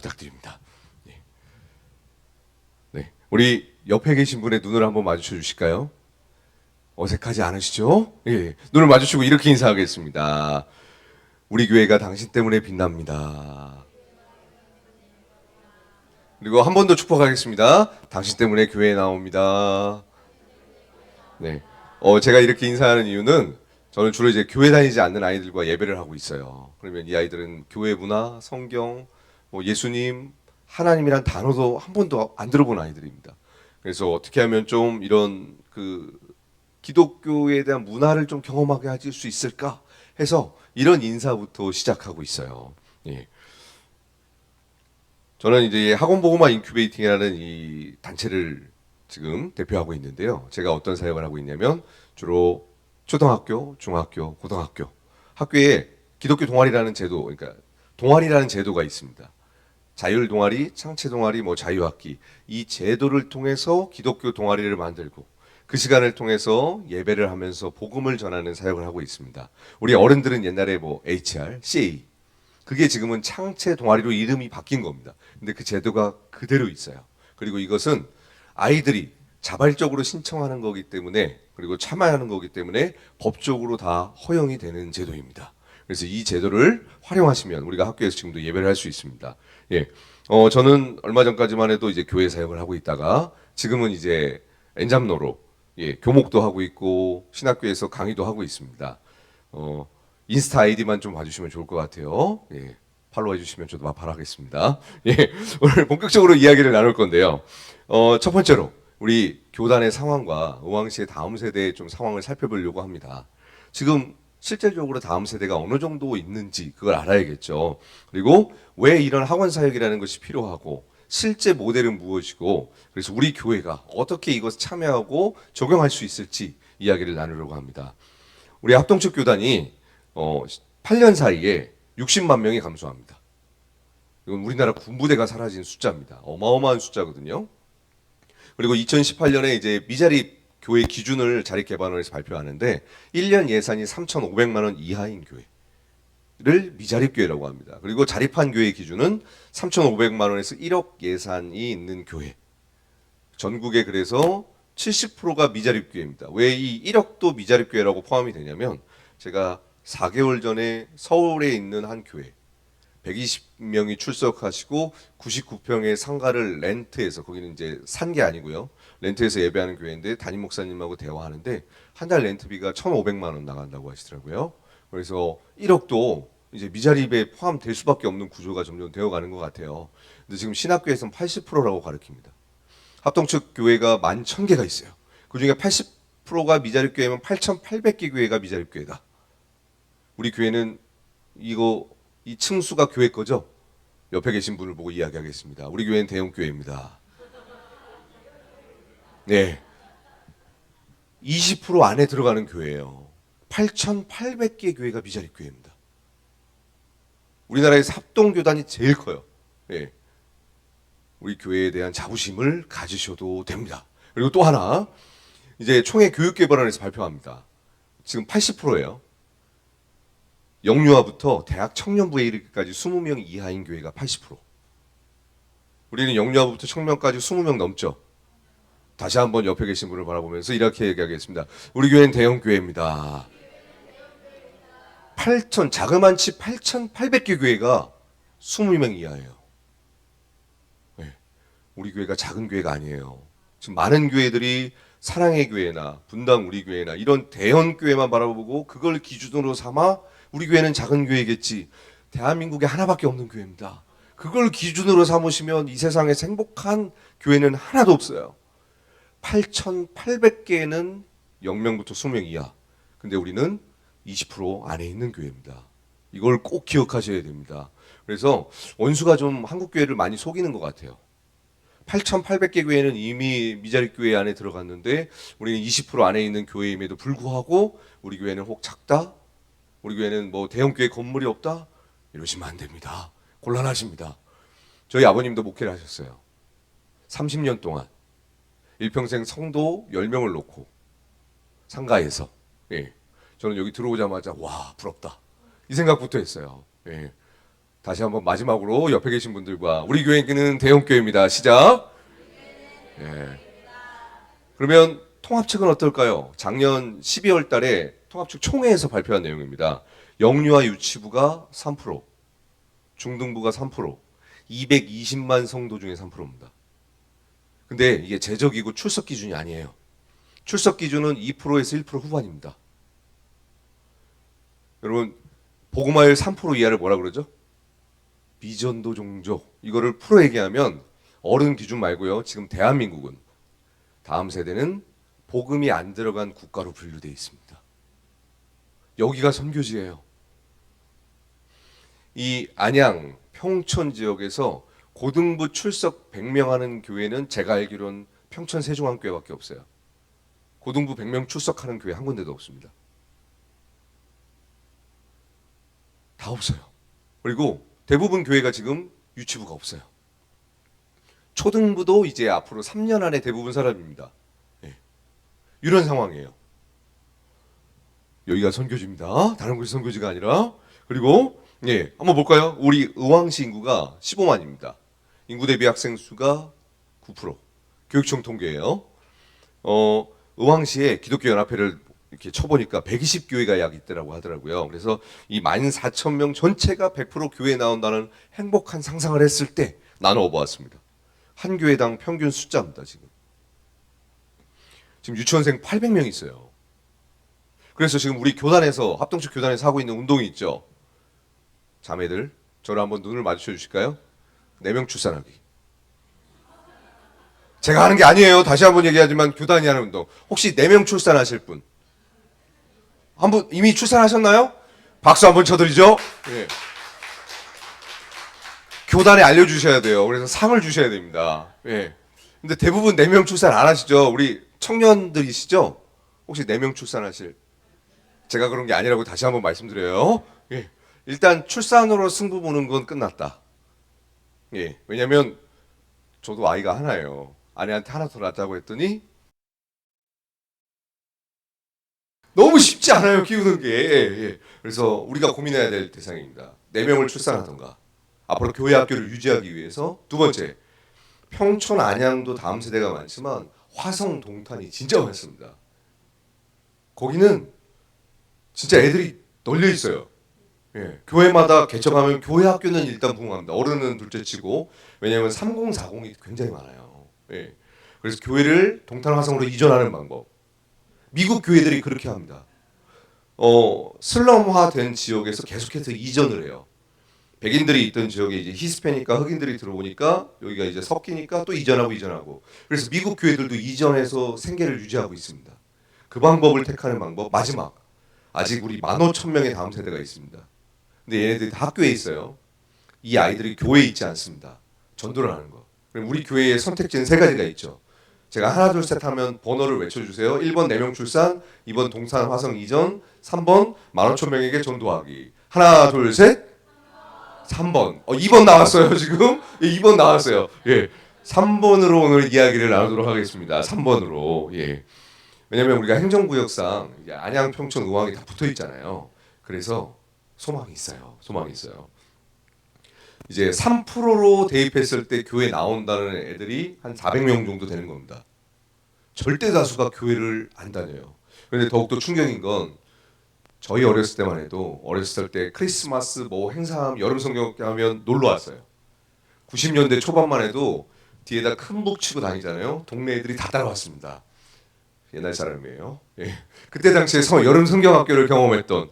부탁드립니다. 네. 네. 우리 옆에 계신 분의 눈을 한번 마주쳐 주실까요? 어색하지 않으시죠? 예. 눈을 마주치고 이렇게 인사하겠습니다. 우리 교회가 당신 때문에 빛납니다. 그리고 한 번 더 축복하겠습니다. 당신 때문에 교회에 나옵니다. 네. 제가 이렇게 인사하는 이유는 저는 주로 이제 교회 다니지 않는 아이들과 예배를 하고 있어요. 그러면 이 아이들은 교회 문화, 성경, 뭐 예수님, 하나님이란 단어도 한 번도 안 들어본 아이들입니다. 그래서 어떻게 하면 좀 이런 기독교에 대한 문화를 좀 경험하게 해줄 수 있을까 해서 이런 인사부터 시작하고 있어요. 예. 저는 이제 학원보고마 인큐베이팅이라는 이 단체를 지금 대표하고 있는데요. 제가 어떤 사역을 하고 있냐면 주로 초등학교, 중학교, 고등학교 학교에 기독교 동아리라는 제도, 그러니까 동아리라는 제도가 있습니다. 자율 동아리, 창체 동아리, 뭐 자유학기 이 제도를 통해서 기독교 동아리를 만들고 그 시간을 통해서 예배를 하면서 복음을 전하는 사역을 하고 있습니다. 우리 어른들은 옛날에 뭐 HR, CA 그게 지금은 창체 동아리로 이름이 바뀐 겁니다. 근데 그 제도가 그대로 있어요. 그리고 이것은 아이들이 자발적으로 신청하는 거기 때문에 그리고 참여하는 거기 때문에 법적으로 다 허용이 되는 제도입니다. 그래서 이 제도를 활용하시면 우리가 학교에서 지금도 예배를 할 수 있습니다. 예. 저는 얼마 전까지만 해도 이제 교회 사역을 하고 있다가 지금은 이제 엔잡로로 예, 교목도 하고 있고 신학교에서 강의도 하고 있습니다. 어, 인스타 아이디만 좀 봐주시면 좋을 것 같아요. 예, 팔로우 해주시면 저도 바라겠습니다. 예, 오늘 본격적으로 이야기를 나눌 건데요. 첫 번째로 우리 교단의 상황과 의왕시의 다음 세대의 좀 상황을 살펴보려고 합니다. 지금 실질적으로 다음 세대가 어느 정도 있는지 그걸 알아야겠죠. 그리고 왜 이런 학원 사역이라는 것이 필요하고 실제 모델은 무엇이고 그래서 우리 교회가 어떻게 이것을 참여하고 적용할 수 있을지 이야기를 나누려고 합니다. 우리 합동측 교단이 8년 사이에 60만 명이 감소합니다. 이건 우리나라 군부대가 사라진 숫자입니다. 어마어마한 숫자거든요. 그리고 2018년에 이제 미자립 교회 기준을 자립개발원에서 발표하는데 1년 예산이 3,500만 원 이하인 교회를 미자립 교회라고 합니다. 그리고 자립한 교회 기준은 3,500만 원에서 1억 예산이 있는 교회. 전국에 그래서 70%가 미자립 교회입니다. 왜 이 1억도 미자립 교회라고 포함이 되냐면 제가 4개월 전에 서울에 있는 한 교회 120명이 출석하시고 99평의 상가를 렌트해서 거기는 이제 산 게 아니고요. 렌트해서 예배하는 교회인데 담임 목사님하고 대화하는데 한 달 렌트비가 1,500만 원 나간다고 하시더라고요. 그래서 1억도 이제 미자립에 포함될 수밖에 없는 구조가 점점 되어가는 것 같아요. 근데 지금 신학교에서는 80%라고 가르칩니다. 합동측 교회가 11,000개가 있어요. 그중에 80%가 미자립 교회면 8,800개 교회가 미자립 교회다. 우리 교회는 이 층수가 교회 거죠? 옆에 계신 분을 보고 이야기하겠습니다. 우리 교회는 대형 교회입니다. 네. 20% 안에 들어가는 교회예요. 8,800개 교회가 미자립 교회입니다. 우리나라에서 합동교단이 제일 커요. 네. 우리 교회에 대한 자부심을 가지셔도 됩니다. 그리고 또 하나, 이제 총회 교육개발원에서 발표합니다. 지금 80%예요. 영유아부터 대학 청년부에 이르기까지 20명 이하인 교회가 80%. 우리는 영유아부터 청년까지 20명 넘죠. 다시 한번 옆에 계신 분을 바라보면서 이렇게 얘기하겠습니다. 우리 교회는 대형 교회입니다. 8천 자그만치 8,800개 교회가 20명 이하예요. 네. 우리 교회가 작은 교회가 아니에요. 지금 많은 교회들이 사랑의 교회나 분당 우리 교회나 이런 대형 교회만 바라보고 그걸 기준으로 삼아 우리 교회는 작은 교회겠지. 대한민국에 하나밖에 없는 교회입니다. 그걸 기준으로 삼으시면 이 세상에서 행복한 교회는 하나도 없어요. 8,800개는 0명부터 20명 이하. 근데 우리는 20% 안에 있는 교회입니다. 이걸 꼭 기억하셔야 됩니다. 그래서 원수가 좀 한국 교회를 많이 속이는 것 같아요. 8,800개 교회는 이미 미자립 교회 안에 들어갔는데 우리는 20% 안에 있는 교회임에도 불구하고 우리 교회는 혹 작다? 우리 교회는 뭐 대형 교회 건물이 없다? 이러시면 안 됩니다. 곤란하십니다. 저희 아버님도 목회를 하셨어요. 30년 동안 일평생 성도 10명을 놓고 상가에서 예. 저는 여기 들어오자마자 와 부럽다 이 생각부터 했어요. 예. 다시 한번 마지막으로 옆에 계신 분들과 우리 교회는 대형 교회입니다. 시작. 예. 그러면 통합측은 어떨까요? 작년 12월 달에 통합측 총회에서 발표한 내용입니다. 영유아 유치부가 3%, 중등부가 3%, 220만 성도 중에 3%입니다. 근데 이게 제적이고 출석 기준이 아니에요. 출석 기준은 2%에서 1% 후반입니다. 여러분, 복음화율 3% 이하를 뭐라 그러죠? 미전도 종족. 이거를 풀어 얘기하면 어른 기준 말고요. 지금 대한민국은 다음 세대는 복음이 안 들어간 국가로 분류되어 있습니다. 여기가 선교지예요. 이 안양, 평촌 지역에서 고등부 출석 100명 하는 교회는 제가 알기로는 평촌 세종한교회밖에 없어요. 고등부 100명 출석하는 교회 한 군데도 없습니다. 다 없어요. 그리고 대부분 교회가 지금 유치부가 없어요. 초등부도 이제 앞으로 3년 안에 대부분 사라집니다. 네. 이런 상황이에요. 여기가 선교지입니다. 다른 곳이 선교지가 아니라. 그리고 예, 한번 볼까요? 우리 의왕시 인구가 15만입니다. 인구 대비 학생 수가 9%. 교육청 통계예요. 의왕시에 기독교 연합회를 이렇게 쳐보니까 120교회가 약 있더라고 하더라고요. 그래서 이 14,000명 전체가 100% 교회에 나온다는 행복한 상상을 했을 때 나눠 보았습니다. 한 교회당 평균 숫자입니다. 지금 유치원생 800명 있어요. 그래서 지금 우리 교단에서 합동측 교단에서 하고 있는 운동이 있죠. 자매들 저를 한번 눈을 마주쳐 주실까요? 4명 출산하기. 제가 하는 게 아니에요. 다시 한번 얘기하지만 교단이 하는 운동. 혹시 4명 출산하실 분? 한 분 이미 출산하셨나요? 박수 한번 쳐드리죠. 예. 교단에 알려주셔야 돼요. 그래서 상을 주셔야 됩니다. 예. 근데 대부분 4명 출산 안 하시죠? 우리 청년들이시죠? 혹시 4명 출산하실? 제가 그런 게 아니라고 다시 한번 말씀드려요. 예. 일단 출산으로 승부 보는 건 끝났다. 예. 왜냐면 저도 아이가 하나예요. 아내한테 하나 더 낳자고 했더니 너무 쉽지 않아요, 키우는 게. 예. 그래서 우리가 고민해야 될 대상입니다. 4명을 출산하던가. 앞으로 교회 학교를 유지하기 위해서. 두 번째, 평촌 안양도 다음 세대가 많지만 화성 동탄이 진짜 많습니다. 거기는 진짜 애들이 널려 있어요. 예. 교회마다 개척하면 교회 학교는 일단 부흥합니다. 어른은 둘째치고. 왜냐하면 3040이 굉장히 많아요. 예. 그래서 교회를 동탄 화성으로 이전하는 방법. 미국 교회들이 그렇게 합니다. 슬럼화된 지역에서 계속해서 이전을 해요. 백인들이 있던 지역에 이제 히스패닉과 흑인들이 들어오니까 여기가 이제 섞이니까 또 이전하고. 그래서 미국 교회들도 이전해서 생계를 유지하고 있습니다. 그 방법을 택하는 방법. 마지막. 아직 우리 15,000명의 다음 세대가 있습니다. 근데 얘네들이 다 학교에 있어요. 이 아이들이 교회에 있지 않습니다. 전도를 하는 거. 그럼 우리 교회의 선택지는 3가지가 있죠. 제가 하나 둘 셋 하면 번호를 외쳐주세요. 1번 4명 출산, 2번 동산 화성 이전, 3번 15,000명에게 전도하기. 하나 둘 셋. 3번. 2번 나왔어요 지금. 예, 2번 나왔어요. 예, 3번으로 오늘 이야기를 나누도록 하겠습니다. 3번으로. 예. 왜냐하면 우리가 행정구역상 이제 안양, 평촌, 의왕이 다 붙어 있잖아요. 그래서 소망이 있어요. 이제 3%로 대입했을 때 교회 나온다는 애들이 한 400명 정도 되는 겁니다. 절대 다수가 교회를 안 다녀요. 그런데 더욱더 충격인 건 저희 어렸을 때만 해도 어렸을 때 크리스마스 뭐 행사하면 여름 성경학교 하면 놀러 왔어요. 90년대 초반만 해도 뒤에다 큰 복 치고 다니잖아요. 동네 애들이 다 따라왔습니다. 옛날 사람이에요. 예. 그때 당시에 여름 성경학교를 경험했던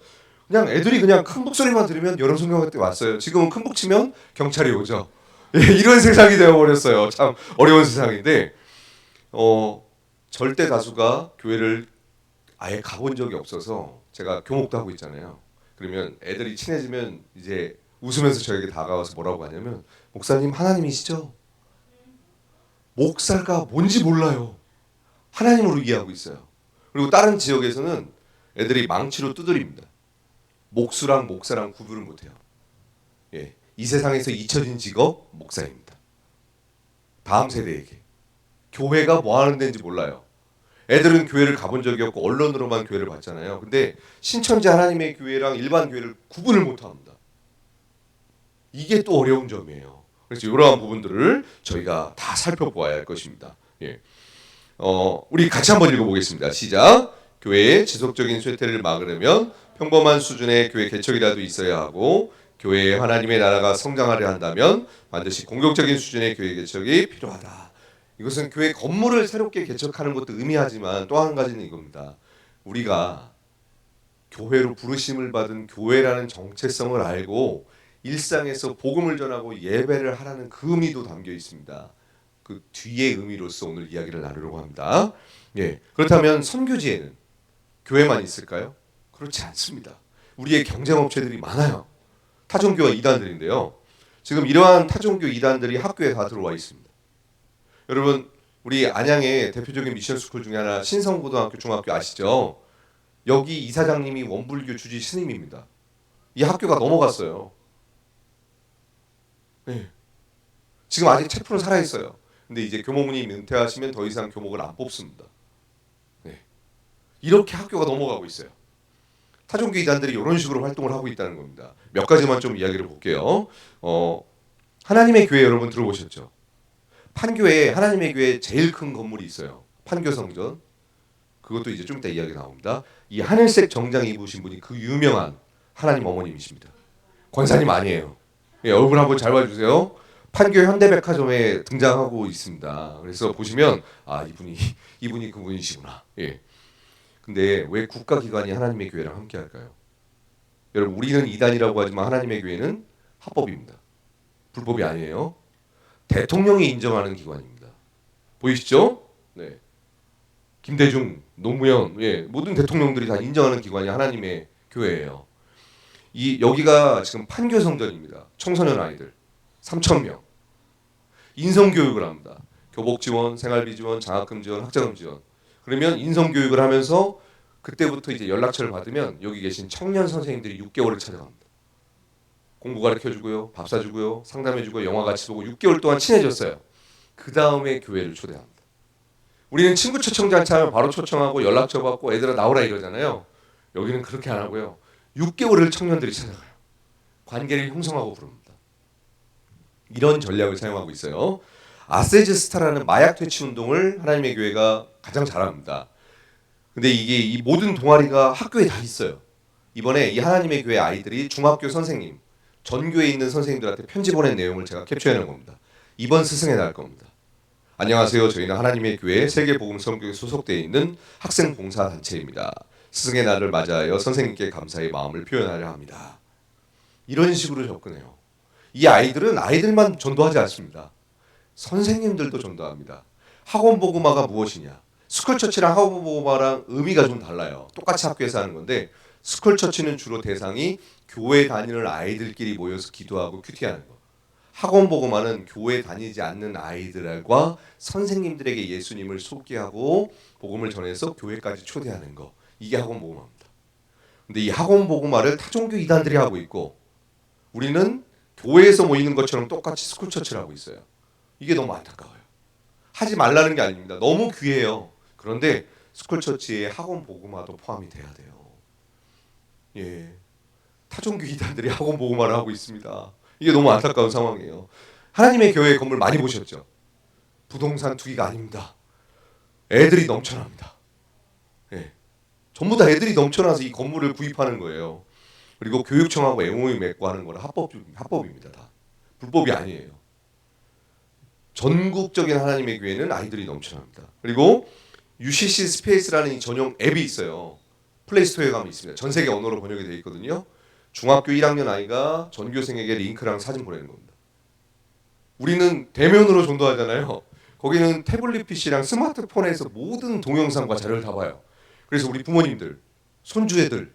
그냥 애들이 그냥 큰 목소리만 들으면 여름 성경학교 때 왔어요. 지금은 큰 복 치면 경찰이 오죠. 예, 이런 세상이 되어버렸어요. 참 어려운 세상인데 절대 다수가 교회를 아예 가본 적이 없어서 제가 교목도 하고 있잖아요. 그러면 애들이 친해지면 이제 웃으면서 저에게 다가와서 뭐라고 하냐면 목사님 하나님이시죠? 목사가 뭔지 몰라요. 하나님으로 이해하고 있어요. 그리고 다른 지역에서는 애들이 망치로 두드립니다. 목수랑 목사랑 구분을 못해요. 예, 이 세상에서 잊혀진 직업 목사입니다. 다음 세대에게 교회가 뭐 하는 데인지 몰라요. 애들은 교회를 가본 적이 없고 언론으로만 교회를 봤잖아요. 근데 신천지 하나님의 교회랑 일반 교회를 구분을 못합니다. 이게 또 어려운 점이에요. 그래서 이러한 부분들을 저희가 다 살펴보아야 할 것입니다. 예. 우리 같이 한번 읽어보겠습니다. 시작. 교회의 지속적인 쇠퇴를 막으려면 평범한 수준의 교회 개척이라도 있어야 하고, 교회에 하나님의 나라가 성장하려 한다면 반드시 공격적인 수준의 교회 개척이 필요하다. 이것은 교회 건물을 새롭게 개척하는 것도 의미하지만 또 한 가지는 이겁니다. 우리가 교회로 부르심을 받은 교회라는 정체성을 알고 일상에서 복음을 전하고 예배를 하라는 그 의미도 담겨 있습니다. 그 뒤의 의미로서 오늘 이야기를 나누려고 합니다. 예, 그렇다면 선교지에는 교회만 있을까요? 그렇지 않습니다. 우리의 경쟁 업체들이 많아요. 타종교와 이단들인데요. 지금 이러한 타종교 이단들이 학교에 다 들어와 있습니다. 여러분, 우리 안양의 대표적인 미션 스쿨 중에 하나 신성고등학교 중학교 아시죠? 여기 이사장님이 원불교 주지 스님입니다. 이 학교가 넘어갔어요. 네. 지금 아직 체포는 살아 있어요. 근데 이제 교목님 은퇴하시면 더 이상 교목을 안 뽑습니다. 네. 이렇게 학교가 넘어가고 있어요. 타종교 이단들이 이런 식으로 활동을 하고 있다는 겁니다. 몇 가지만 좀 이야기를 볼게요. 하나님의 교회 여러분 들어보셨죠? 판교에 하나님의 교회 제일 큰 건물이 있어요. 판교 성전. 그것도 이제 좀 이따 이야기 나옵니다. 이 하늘색 정장 입으신 분이 그 유명한 하나님 어머님이십니다. 권사님 아니에요. 예, 얼굴 한번 잘 봐주세요. 판교 현대백화점에 등장하고 있습니다. 그래서 보시면 아 이분이 그분이시구나. 예. 근데 왜 국가기관이 하나님의 교회랑 함께할까요? 여러분 우리는 이단이라고 하지만 하나님의 교회는 합법입니다. 불법이 아니에요. 대통령이 인정하는 기관입니다. 보이시죠? 네. 김대중, 노무현, 예, 모든 대통령들이 다 인정하는 기관이 하나님의 교회예요. 여기가 지금 판교 성전입니다. 청소년 아이들 3,000명. 인성교육을 합니다. 교복 지원, 생활비 지원, 장학금 지원, 학자금 지원. 그러면 인성교육을 하면서 그때부터 이제 연락처를 받으면 여기 계신 청년 선생님들이 6개월을 찾아갑니다. 공부 가르쳐주고요, 밥 사주고요, 상담해주고 영화 같이 보고 6개월 동안 친해졌어요. 그 다음에 교회를 초대합니다. 우리는 친구 초청 잔치 하면 바로 초청하고 연락처 받고 애들아 나오라 이러잖아요. 여기는 그렇게 안 하고요. 6개월을 청년들이 찾아가요. 관계를 형성하고 부릅니다. 이런 전략을 사용하고 있어요. 아세즈 스타라는 마약 퇴치 운동을 하나님의 교회가 가장 잘합니다. 근데 이게 이 모든 동아리가 학교에 다 있어요. 이번에 이 하나님의 교회 아이들이 중학교 선생님, 전교에 있는 선생님들한테 편지 보낸 내용을 제가 캡처해낸 겁니다. 이번 스승의 날 겁니다. 안녕하세요. 저희는 하나님의 교회 세계복음성교에 소속되어 있는 학생 봉사 단체입니다. 스승의 날을 맞이하여 선생님께 감사의 마음을 표현하려 합니다. 이런 식으로 접근해요. 이 아이들은 아이들만 전도하지 않습니다. 선생님들도 전도합니다. 학원 복음화가 무엇이냐? 스쿨처치랑 학원 복음화랑 의미가 좀 달라요. 똑같이 학교에서 하는 건데 스쿨처치는 주로 대상이 교회 다니는 아이들끼리 모여서 기도하고 큐티하는 거. 학원 복음화는 교회 다니지 않는 아이들과 선생님들에게 예수님을 소개하고 복음을 전해서 교회까지 초대하는 거. 이게 학원 복음화입니다. 근데 이 학원 복음화를 타종교 이단들이 하고 있고 우리는 교회에서 모이는 것처럼 똑같이 스쿨처치를 하고 있어요. 이게 너무 안타까워요. 하지 말라는 게 아닙니다. 너무 귀해요. 그런데 스쿨처치에 학원 복음화도 포함이 돼야 돼요. 예, 타종교 이단들이 학원 복음화를 하고 있습니다. 이게 너무 안타까운 상황이에요. 하나님의 교회 건물 많이 보셨죠? 부동산 투기가 아닙니다. 애들이 넘쳐납니다. 예, 전부 다 애들이 넘쳐나서 이 건물을 구입하는 거예요. 그리고 교육청하고 MOU 맺고 하는 거는 합법입니다. 다 불법이 아니에요. 전국적인 하나님의 교회는 아이들이 넘쳐납니다. 그리고 UCC 스페이스라는 이 전용 앱이 있어요. 플레이스토어에 가면 있습니다. 전 세계 언어로 번역이 되어 있거든요. 중학교 1학년 아이가 전교생에게 링크랑 사진 보내는 겁니다. 우리는 대면으로 전도하잖아요. 거기는 태블릿 PC랑 스마트폰에서 모든 동영상과 자료를 다 봐요. 그래서 우리 부모님들, 손주애들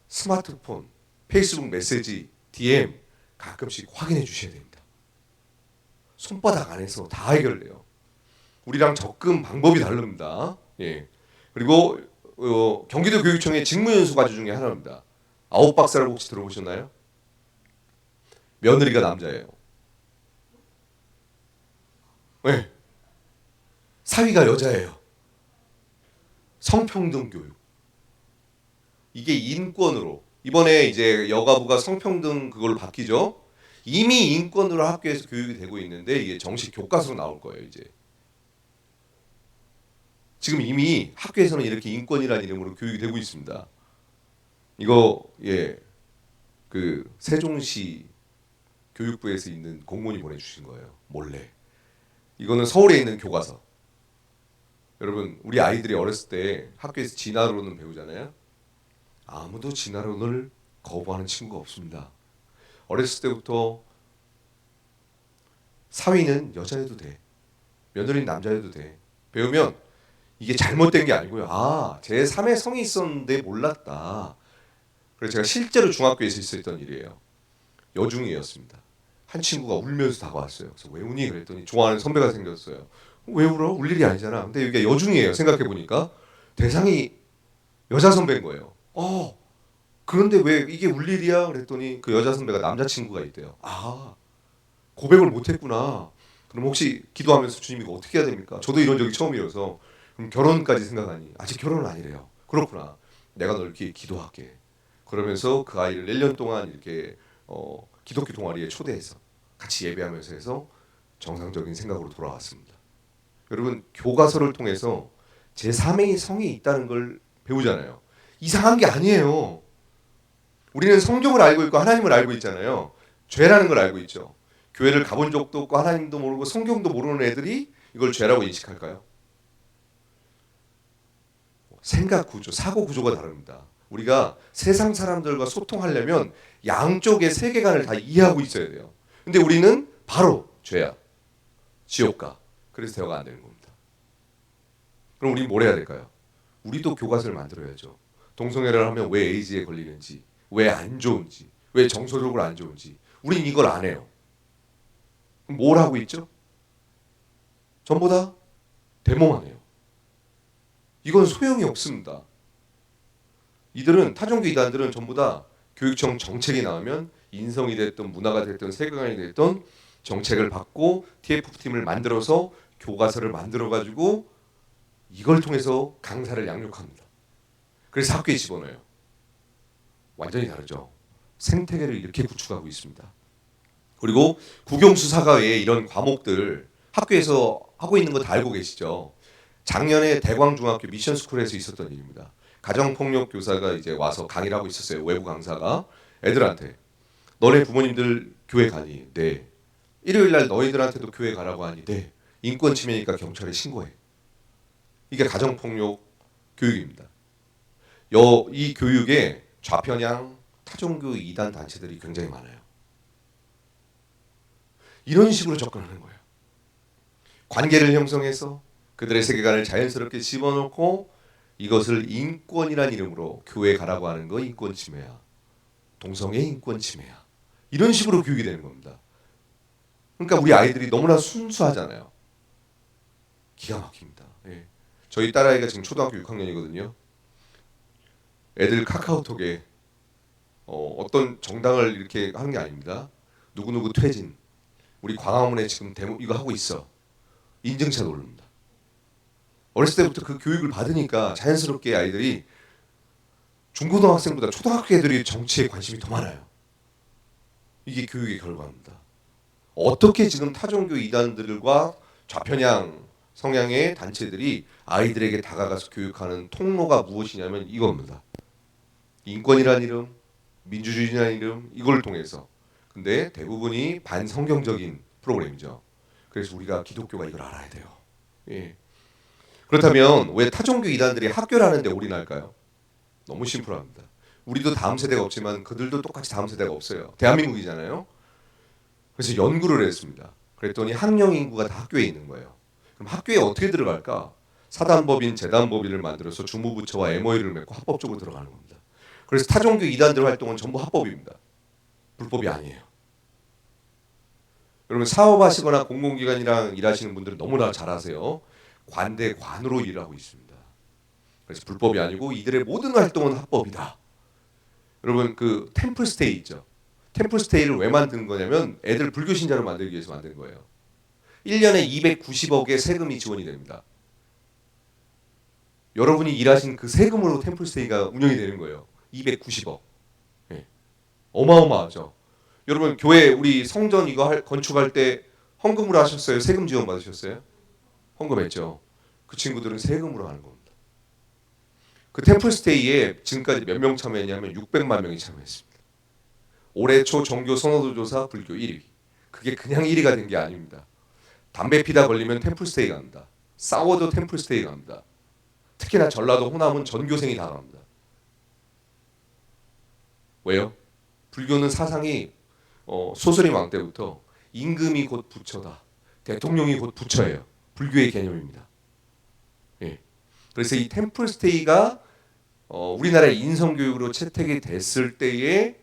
스마트폰, 페이스북 메시지, DM 가끔씩 확인해 주셔야 됩니다. 손바닥 안에서 다 해결돼요. 우리랑 접근 방법이 다릅니다. 예. 그리고 경기도 교육청의 직무연수 과제 중에 하나입니다. 아웃박사라고 혹시 들어보셨나요? 며느리가 남자예요. 네. 사위가 여자예요. 성평등 교육. 이게 인권으로 이번에 이제 여가부가 성평등 그걸로 바뀌죠. 이미 인권으로 학교에서 교육이 되고 있는데 이게 정식 교과서로 나올 거예요. 이제 지금 이미 학교에서는 이렇게 인권이라는 이름으로 교육이 되고 있습니다. 이거 그 세종시 교육부에서 있는 공무원이 보내주신 거예요. 몰래. 이거는 서울에 있는 교과서. 여러분 우리 아이들이 어렸을 때 학교에서 진화론을 배우잖아요. 아무도 진화론을 거부하는 친구가 없습니다. 어렸을 때부터 사위는 여자여도 돼. 며느리는 남자여도 돼. 배우면 이게 잘못된 게 아니고요. 아, 제3의 성이 있었는데 몰랐다. 그래서 제가 실제로 중학교에서 있었던 일이에요. 여중이었습니다. 한 친구가 울면서 다가왔어요. 그래서 왜 우니? 그랬더니 좋아하는 선배가 생겼어요. 왜 울어? 울 일이 아니잖아. 근데 이게 여중이에요. 생각해보니까 대상이 여자 선배인 거예요. 그런데 왜 이게 울 일이야? 그랬더니 그 여자 선배가 남자친구가 있대요. 아, 고백을 못했구나. 그럼 혹시 기도하면서 주님 이거 어떻게 해야 됩니까? 저도 이런 적이 처음이어서 그럼 결혼까지 생각하니 아직 결혼은 아니래요. 그렇구나. 내가 널 기도할게. 그러면서 그 아이를 1년 동안 이렇게 기독교 동아리에 초대해서 같이 예배하면서 해서 정상적인 생각으로 돌아왔습니다. 여러분 교과서를 통해서 제3의 성이 있다는 걸 배우잖아요. 이상한 게 아니에요. 우리는 성경을 알고 있고 하나님을 알고 있잖아요. 죄라는 걸 알고 있죠. 교회를 가본 적도 없고 하나님도 모르고 성경도 모르는 애들이 이걸 죄라고 인식할까요? 생각 구조, 사고 구조가 다릅니다. 우리가 세상 사람들과 소통하려면 양쪽의 세계관을 다 이해하고 있어야 돼요. 근데 우리는 바로 죄야, 지옥 가. 그래서 대화가 안 되는 겁니다. 그럼 우리 뭘 해야 될까요? 우리도 교과서를 만들어야죠. 동성애를 하면 왜 에이즈에 걸리는지, 왜 안 좋은지, 왜 정서적으로 안 좋은지 우린 이걸 안 해요. 그럼 뭘 하고 있죠? 전부 다 데모만 해요. 이건 소용이 없습니다. 이들은 타종교 이단들은 전부 다 교육청 정책이 나오면 인성이 됐든 문화가 됐든 세계관이 됐든 정책을 받고 TF팀을 만들어서 교과서를 만들어 가지고 이걸 통해서 강사를 양육합니다. 그래서 학교에 집어넣어요. 완전히 다르죠. 생태계를 이렇게 구축하고 있습니다. 그리고 국영수사가 외에 이런 과목들 학교에서 하고 있는 거 다 알고 계시죠? 작년에 대광중학교 미션스쿨에서 있었던 일입니다. 가정폭력 교사가 이제 와서 강의를 하고 있었어요. 외부 강사가 애들한테 너네 부모님들 교회 가니? 네. 일요일 날 너희들한테도 교회 가라고 하니? 네. 인권 침해니까 경찰에 신고해. 이게 가정폭력 교육입니다. 이 교육에 좌편향 타종교 이단 단체들이 굉장히 많아요. 이런 식으로 접근하는 거예요. 관계를 형성해서 그들의 세계관을 자연스럽게 집어넣고 이것을 인권이란 이름으로 교회 가라고 하는 거 인권 침해야. 동성애 인권 침해야. 이런 식으로 교육이 되는 겁니다. 그러니까 우리 아이들이 너무나 순수하잖아요. 기가 막힙니다. 예. 저희 딸아이가 지금 초등학교 6학년이거든요. 애들 카카오톡에 어떤 정당을 이렇게 하는 게 아닙니다. 누구누구 퇴진. 우리 광화문에 지금 데모 이거 하고 있어. 인증샷 올립니다. 어렸을 때부터 그 교육을 받으니까 자연스럽게 아이들이 중고등학생보다 초등학교 애들이 정치에 관심이 더 많아요. 이게 교육의 결과입니다. 어떻게 지금 타종교 이단들과 좌편향 성향의 단체들이 아이들에게 다가가서 교육하는 통로가 무엇이냐면 이겁니다. 인권이라는 이름, 민주주의라는 이름 이걸 통해서. 근데 대부분이 반성경적인 프로그램이죠. 그래서 우리가 기독교가 이걸 알아야 돼요. 예. 그렇다면 왜 타종교 이단들이 학교를 하는데 올인할까요? 너무 심플합니다. 우리도 다음 세대가 없지만 그들도 똑같이 다음 세대가 없어요. 대한민국이잖아요. 그래서 연구를 했습니다. 그랬더니 학령 인구가 다 학교에 있는 거예요. 그럼 학교에 어떻게 들어갈까? 사단법인, 재단법인을 만들어서 주무부처와 MOU를 맺고 합법적으로 들어가는 겁니다. 그래서 타종교 이단들 활동은 전부 합법입니다. 불법이 아니에요. 여러분 사업하시거나 공공기관이랑 일하시는 분들은 너무나 잘 아세요. 관대관으로 일하고 있습니다. 그래서 불법이 아니고 이들의 모든 활동은 합법이다. 여러분 그 템플스테이 있죠. 템플스테이를 왜 만든 거냐면 애들 불교 신자로 만들기 위해서 만든 거예요. 1년에 290억의 세금이 지원이 됩니다. 여러분이 일하신 그 세금으로 템플스테이가 운영이 되는 거예요. 290억. 네. 어마어마하죠. 여러분 교회 우리 성전 이거 건축할 때 헌금으로 하셨어요? 세금 지원 받으셨어요? 헌금했죠. 그 친구들은 세금으로 하는 겁니다. 그 템플스테이에 지금까지 몇 명 참여했냐면 600만 명이 참여했습니다. 올해 초 종교 선호도 조사 불교 1위. 그게 그냥 1위가 된 게 아닙니다. 담배 피다 걸리면 템플스테이 갑니다. 싸워도 템플스테이 갑니다. 특히나 전라도 호남은 전교생이 다 갑니다. 왜요? 불교는 사상이 소설이 왕 때부터 임금이 곧 부처다. 대통령이 곧 부처예요. 불교의 개념입니다. 예. 그래서 이 템플스테이가 우리나라의 인성교육으로 채택이 됐을 때에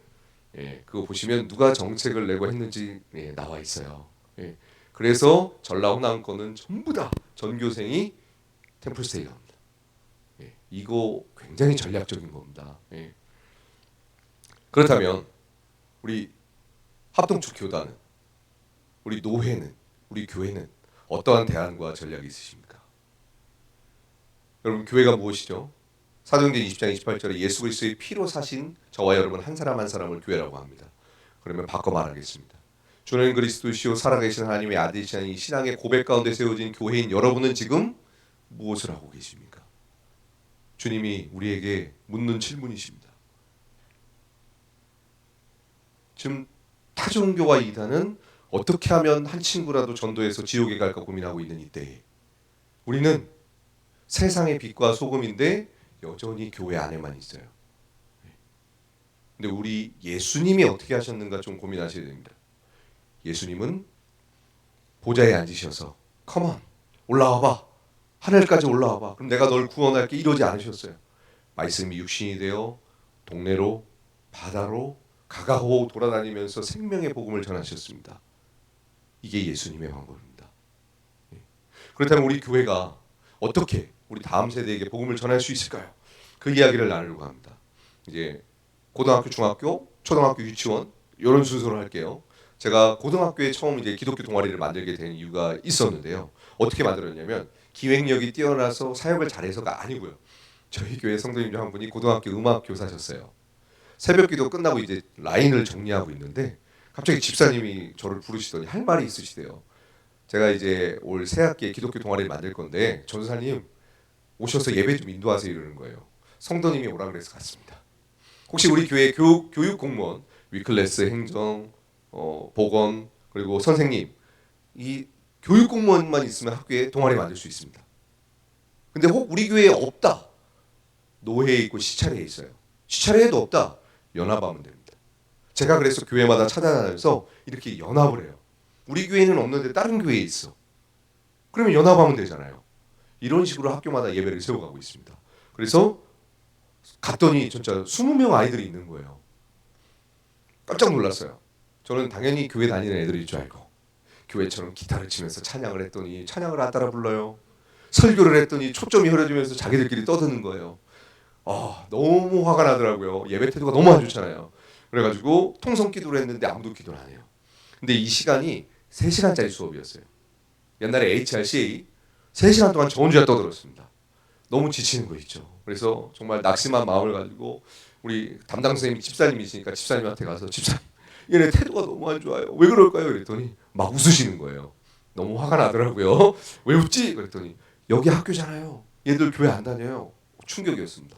그거 보시면 누가 정책을 내고 했는지 나와 있어요. 예. 그래서 전라호남권은 전부 다 전교생이 템플스테이 갑니다. 예. 이거 굉장히 전략적인 겁니다. 예. 그렇다면 우리 합동축 교단은, 우리 노회는, 우리 교회는 어떠한 대안과 전략이 있으십니까? 여러분 교회가 무엇이죠? 사도행전 20장 28절에 예수 그리스도의 피로 사신 저와 여러분 한 사람 한 사람을 교회라고 합니다. 그러면 바꿔 말하겠습니다. 주는 그리스도시요 살아계신 하나님의 아들이시라는 이 신앙의 고백 가운데 세워진 교회인 여러분은 지금 무엇을 하고 계십니까? 주님이 우리에게 묻는 질문이십니다. 지금 타종교와 이단은 어떻게 하면 한 친구라도 전도해서 지옥에 갈까 고민하고 있는 이때에 우리는 세상의 빛과 소금인데 여전히 교회 안에만 있어요. 근데 우리 예수님이 어떻게 하셨는가 좀 고민하셔야 됩니다. 예수님은 보좌에 앉으셔서 컴온 올라와봐, 하늘까지 올라와봐, 그럼 내가 널 구원할게 이러지 않으셨어요. 말씀이 육신이 되어 동네로 바다로 가가호 돌아다니면서 생명의 복음을 전하셨습니다. 이게 예수님의 방법입니다. 그렇다면 우리 교회가 어떻게 우리 다음 세대에게 복음을 전할 수 있을까요? 그 이야기를 나누려고 합니다. 이제 고등학교, 중학교, 초등학교, 유치원 이런 순서로 할게요. 제가 고등학교에 처음 이제 기독교 동아리를 만들게 된 이유가 있었는데요. 어떻게 만들었냐면 기획력이 뛰어나서 사역을 잘해서가 아니고요. 저희 교회 성도님 중 한 분이 고등학교 음악 교사셨어요. 새벽기도 끝나고 이제 라인을 정리하고 있는데 갑자기 집사님이 저를 부르시더니 할 말이 있으시대요. 제가 이제 올 새학기에 기독교 동아리를 만들 건데 전사님 오셔서 예배 좀 인도하세요 이러는 거예요. 성도님이 오라 그래서 갔습니다. 혹시 우리 교회 교육 공무원, 위클래스, 행정, 보건 그리고 선생님 이 교육 공무원만 있으면 학교에 동아리 만들 수 있습니다. 근데 혹 우리 교회에 없다. 노회에 있고 시찰회에 있어요. 시찰회에도 없다. 연합하면 됩니다. 제가 그래서 교회마다 찾아다니면서 이렇게 연합을 해요. 우리 교회는 없는데 다른 교회에 있어. 그러면 연합하면 되잖아요. 이런 식으로 학교마다 예배를 세워가고 있습니다. 그래서 갔더니 진짜 20명 아이들이 있는 거예요. 깜짝 놀랐어요. 저는 당연히 교회 다니는 애들일 줄 알고 교회처럼 기타를 치면서 찬양을 했더니 찬양을 안 따라 불러요. 설교를 했더니 초점이 흐려지면서 자기들끼리 떠드는 거예요. 너무 화가 나더라고요. 예배 태도가 너무 안 좋잖아요. 그래가지고 통성 기도를 했는데 아무도 기도를 안 해요. 근데 이 시간이 3시간짜리 수업이었어요. 옛날에 HRCA 3시간 동안 저 혼자 떠들었습니다. 너무 지치는 거 있죠. 그래서 정말 낙심한 마음을 가지고 우리 담당 선생님이 집사님이시니까 집사님한테 가서 집사님 얘네 태도가 너무 안 좋아요. 왜 그럴까요? 그랬더니 막 웃으시는 거예요. 너무 화가 나더라고요. 왜 웃지? 그랬더니 여기 학교잖아요. 얘들 교회 안 다녀요. 충격이었습니다.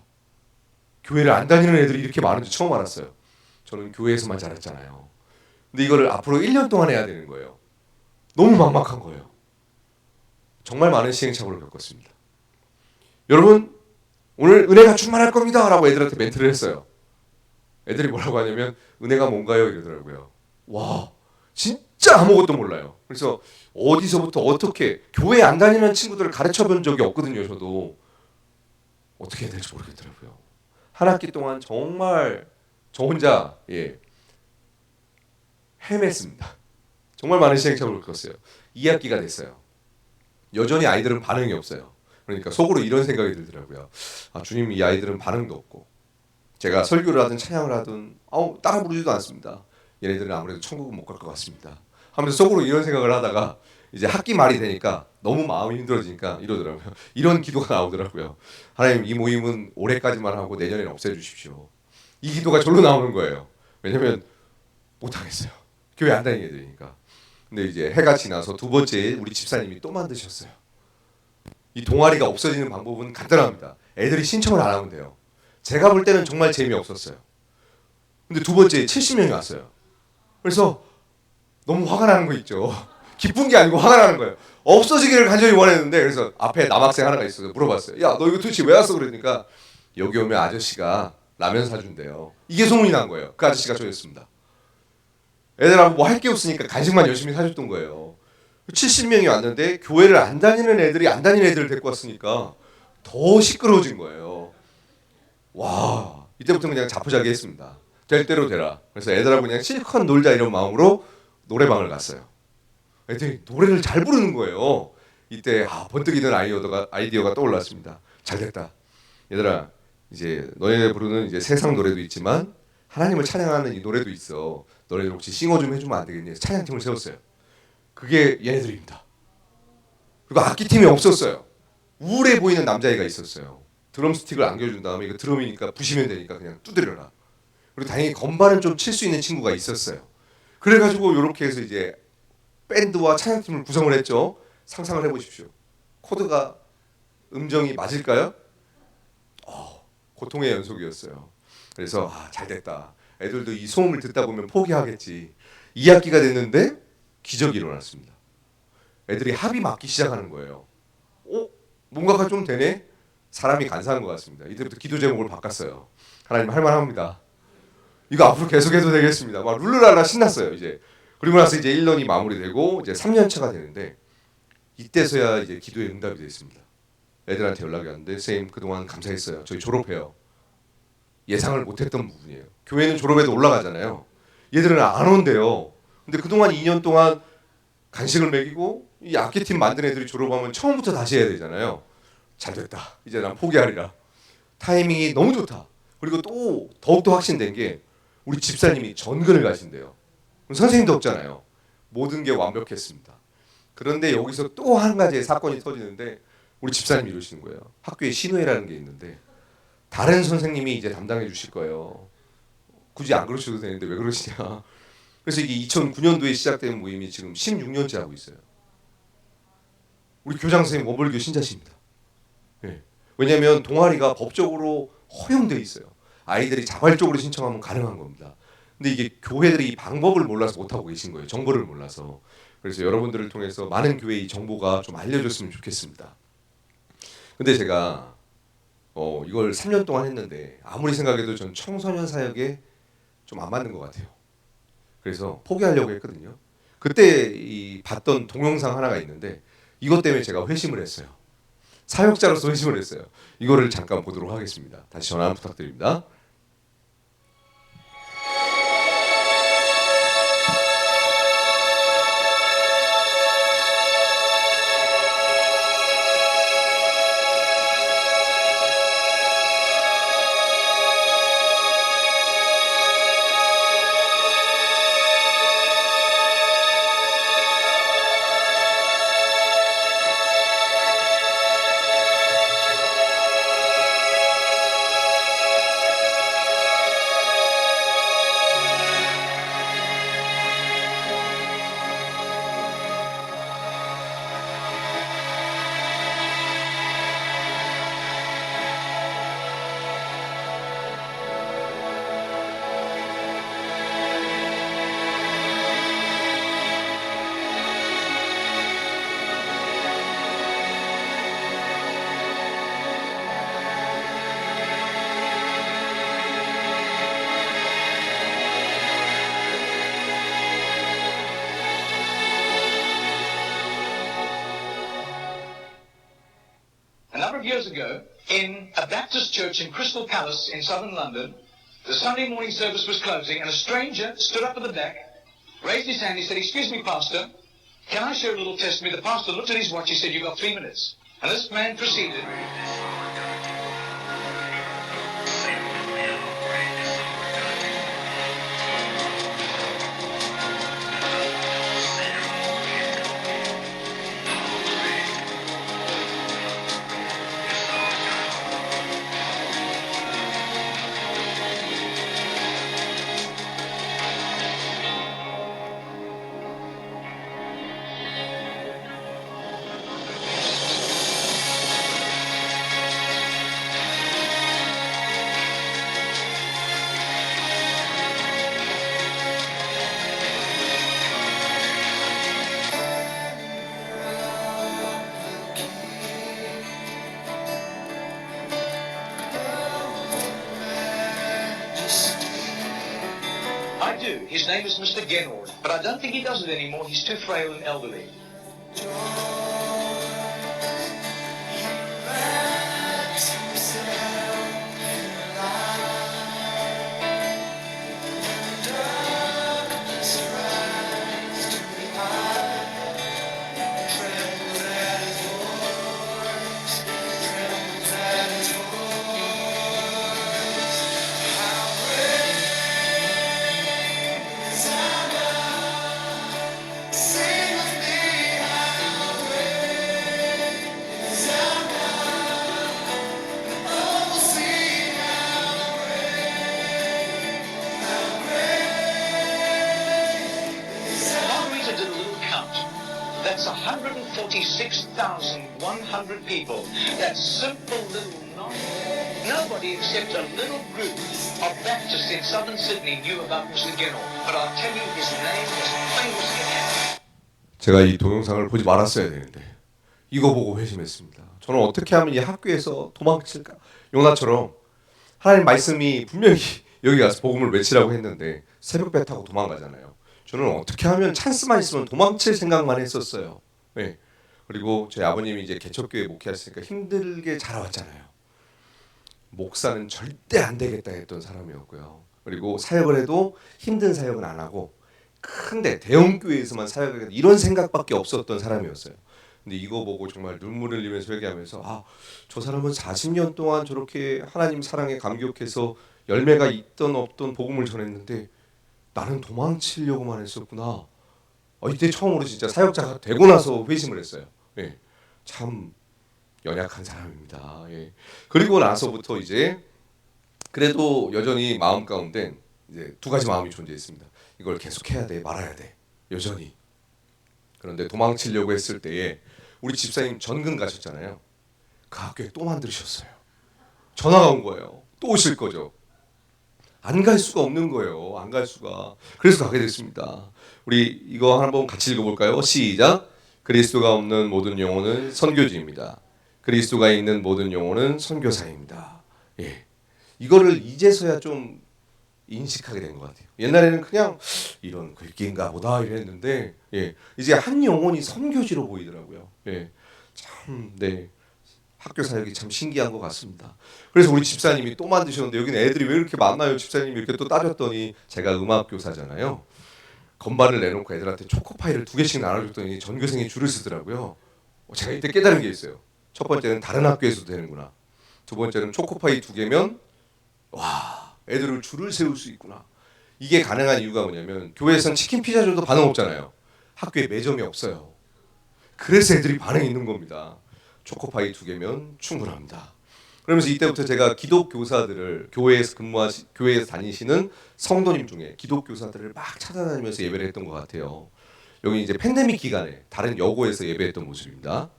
교회를 안 다니는 애들이 이렇게 많은지 처음 알았어요. 저는 교회에서만 자랐잖아요. 근데 이거를 앞으로 1년 동안 해야 되는 거예요. 너무 막막한 거예요. 정말 많은 시행착오를 겪었습니다. 여러분 오늘 은혜가 충만할 겁니다 라고 애들한테 멘트를 했어요. 애들이 뭐라고 하냐면 은혜가 뭔가요? 이러더라고요. 와 진짜 아무것도 몰라요. 그래서 어디서부터 어떻게 교회 안 다니는 친구들을 가르쳐 본 적이 없거든요. 저도 어떻게 해야 될지 모르겠더라고요. 한 학기 동안 정말 저 혼자 헤맸습니다. 정말 많은 시행착오를 겪었어요. 2학기가 됐어요. 여전히 아이들은 반응이 없어요. 그러니까 속으로 이런 생각이 들더라고요. 주님 이 아이들은 반응도 없고 제가 설교를 하든 찬양을 하든 따라 부르지도 않습니다. 얘네들은 아무래도 천국은 못 갈 것 같습니다. 하면서 속으로 이런 생각을 하다가 이제 학기 말이 되니까 너무 마음이 힘들어지니까 이러더라고요. 이런 기도가 나오더라고요. 하나님 이 모임은 올해까지만 하고 내년에는 없애주십시오. 이 기도가 절로 나오는 거예요. 왜냐면 못하겠어요. 교회 안 다니는 애들이니까. 근데 이제 해가 지나서 두 번째 우리 집사님이 또 만드셨어요. 이 동아리가 없어지는 방법은 간단합니다. 애들이 신청을 안 하면 돼요. 제가 볼 때는 정말 재미없었어요. 근데 두 번째 70명이 왔어요. 그래서 너무 화가 나는 거 있죠. 기쁜 게 아니고 화가 나는 거예요. 없어지기를 간절히 원했는데 그래서 앞에 남학생 하나가 있어서 물어봤어요. 야, 너 이거 도대체 왜 왔어? 그러니까 여기 오면 아저씨가 라면 사준대요. 이게 소문이 난 거예요. 그 아저씨가 저였습니다. 애들하고 뭐 할 게 없으니까 간식만 열심히 사줬던 거예요. 70명이 왔는데 교회를 안 다니는 애들이 안 다니는 애들을 데리고 왔으니까 더 시끄러워진 거예요. 와, 이때부터 그냥 자포자기 했습니다. 될 대로 되라. 그래서 애들하고 그냥 실컷 놀자 이런 마음으로 노래방을 갔어요. 애들이 노래를 잘 부르는 거예요. 이때 번뜩이던 아이디어가 떠올랐습니다. 잘 됐다. 얘들아, 이제 너네 부르는 이제 세상 노래도 있지만 하나님을 찬양하는 이 노래도 있어. 너네들 혹시 싱어 좀 해주면 안 되겠니? 찬양팀을 세웠어요. 그게 얘네들입니다. 그리고 악기팀이 없었어요. 우울해 보이는 남자애가 있었어요. 드럼 스틱을 안겨준 다음에 이거 드럼이니까 부시면 되니까 그냥 두드려라. 그리고 당연히 건반은 좀 칠 수 있는 친구가 있었어요. 그래가지고 이렇게 해서 이제 밴드와 찬양팀을 구성을 했죠. 상상을 해보십시오. 코드가 음정이 맞을까요? 고통의 연속이었어요. 그래서 잘 됐다. 애들도 이 소음을 듣다 보면 포기하겠지. 2학기가 됐는데 기적이 일어났습니다. 애들이 합이 맞기 시작하는 거예요. 뭔가가 좀 되네? 사람이 간사한 것 같습니다. 이때부터 기도 제목을 바꿨어요. 하나님 할만합니다. 이거 앞으로 계속해도 되겠습니다. 막 룰루랄라 신났어요. 이제 그리고 나서 이제 1년이 마무리되고 이제 3년 차가 되는데 이때서야 이제 기도의 응답이 됐습니다. 애들한테 연락이 왔는데 선생님 그동안 감사했어요. 저희 졸업해요. 예상을 못했던 부분이에요. 교회는 졸업해도 올라가잖아요. 얘들은 안 온대요. 근데 그동안 2년 동안 간식을 먹이고 이 악기팀 만든 애들이 졸업하면 처음부터 다시 해야 되잖아요. 잘 됐다. 이제 난 포기하리라. 타이밍이 너무 좋다. 그리고 또 더욱더 확신된 게 우리 집사님이 전근을 가신대요. 선생님도 없잖아요. 모든 게 완벽했습니다. 그런데 여기서 또 한 가지의 사건이 터지는데 우리 집사님이 이러시는 거예요. 학교에 신우회라는 게 있는데 다른 선생님이 이제 담당해 주실 거예요. 굳이 안 그러셔도 되는데 왜 그러시냐. 그래서 이게 2009년도에 시작된 모임이 지금 16년째 하고 있어요. 우리 교장 선생님 원불교 신자십니다. 네. 왜냐하면 동아리가 법적으로 허용돼 있어요. 아이들이 자발적으로 신청하면 가능한 겁니다. 근데 이게 교회들이 이 방법을 몰라서 못하고 계신 거예요. 정보를 몰라서. 그래서 여러분들을 통해서 많은 교회의 이 정보가 좀 알려졌으면 좋겠습니다. 근데 제가 이걸 3년 동안 했는데 아무리 생각해도 전 청소년 사역에 좀 안 맞는 것 같아요. 그래서 포기하려고 했거든요. 그때 봤던 동영상 하나가 있는데 이것 때문에 제가 회심을 했어요. 사역자로서 회심을 했어요. 이거를 잠깐 보도록 하겠습니다. 다시 전화 부탁드립니다. A number of years ago, in a Baptist church in Crystal Palace in southern London, the Sunday morning service was closing, and a stranger stood up at the back, raised his hand, he said, "Excuse me, Pastor, can I share a little testimony?" The pastor looked at his watch, he said, "You've got 3 minutes." And this man proceeded. His name is Mr. Genord, but I don't think he does it anymore. He's too frail and elderly. Margarita did a little count. That's 146,100 people. That simple little nobody except a little group of Baptists in southern Sydney knew about Mr. Genord. But I'll tell you, his name was famous in Canada. 제가 이 동영상을 보지 말았어야 되는데 이거 보고 회심했습니다. 저는 어떻게 하면 이 학교에서 도망칠까? 요나처럼 하나님 말씀이 분명히 여기 가서 복음을 외치라고 했는데 새벽배 타고 도망가잖아요. 저는 어떻게 하면 찬스만 있으면 도망칠 생각만 했었어요. 네. 그리고 저희 아버님이 이제 개척교회 목회하시니까 힘들게 자라왔잖아요. 목사는 절대 안 되겠다 했던 사람이었고요. 그리고 사역을 해도 힘든 사역은 안 하고 큰데 대형 교회에서만 사역하겠다 이런 생각밖에 없었던 사람이었어요. 근데 이거 보고 정말 눈물을 흘리면서 회개하면서 아, 저 사람은 40년 동안 저렇게 하나님 사랑에 감격해서 열매가 있던 없던 복음을 전했는데 나는 도망치려고만 했었구나. 이때 처음으로 진짜 사역자가 되고 나서 회심을 했어요. 예, 참 연약한 사람입니다. 예. 그리고 나서부터 이제 그래도 여전히 마음 가운데 이제 두 가지 마음이 존재했습니다. 이걸 계속해야 돼, 말아야 돼, 여전히. 그런데 도망치려고 했을 때에 우리 집사님 전근 가셨잖아요. 그 학교에 또 만드셨어요. 전화가 온 거예요. 또 오실 거죠. 안 갈 수가 없는 거예요. 안 갈 수가. 그래서 가게 됐습니다. 우리 이거 한번 같이 읽어볼까요? 시작. 그리스도가 없는 모든 영혼은 선교지입니다. 그리스도가 있는 모든 영혼은 선교사입니다. 예, 이거를 이제서야 좀 인식하게 된 것 같아요. 옛날에는 그냥 이런 글귀인가 보다 이랬는데 예, 이제 한 영혼이 선교지로 보이더라고요. 예, 참 네. 학교 사역이 참 신기한 것 같습니다. 그래서 우리 집사님이 또 만드셨는데 여기는 애들이 왜 이렇게 많나요? 집사님이 이렇게 또 따졌더니 제가 음악 교사잖아요. 건반을 내놓고 애들한테 초코파이를 2개씩 나눠줬더니 전교생이 줄을 서더라고요. 제가 이때 깨달은 게 있어요. 첫 번째는 다른 학교에서도 되는구나. 두 번째는 초코파이 2개면 와, 애들을 줄을 세울 수 있구나. 이게 가능한 이유가 뭐냐면 교회에서는 치킨 피자 줘도 반응 없잖아요. 학교에 매점이 없어요. 그래서 애들이 반응이 있는 겁니다. 초코파이 2개면 충분합니다. 그러면서 이때부터 제가 기독교사들을 교회에서 다니시는 성도님 중에 기독교사들을 막 찾아다니면서 예배를 했던 것 같아요. 여기 이제 팬데믹 기간에 다른 여고에서 예배했던 모습입니다.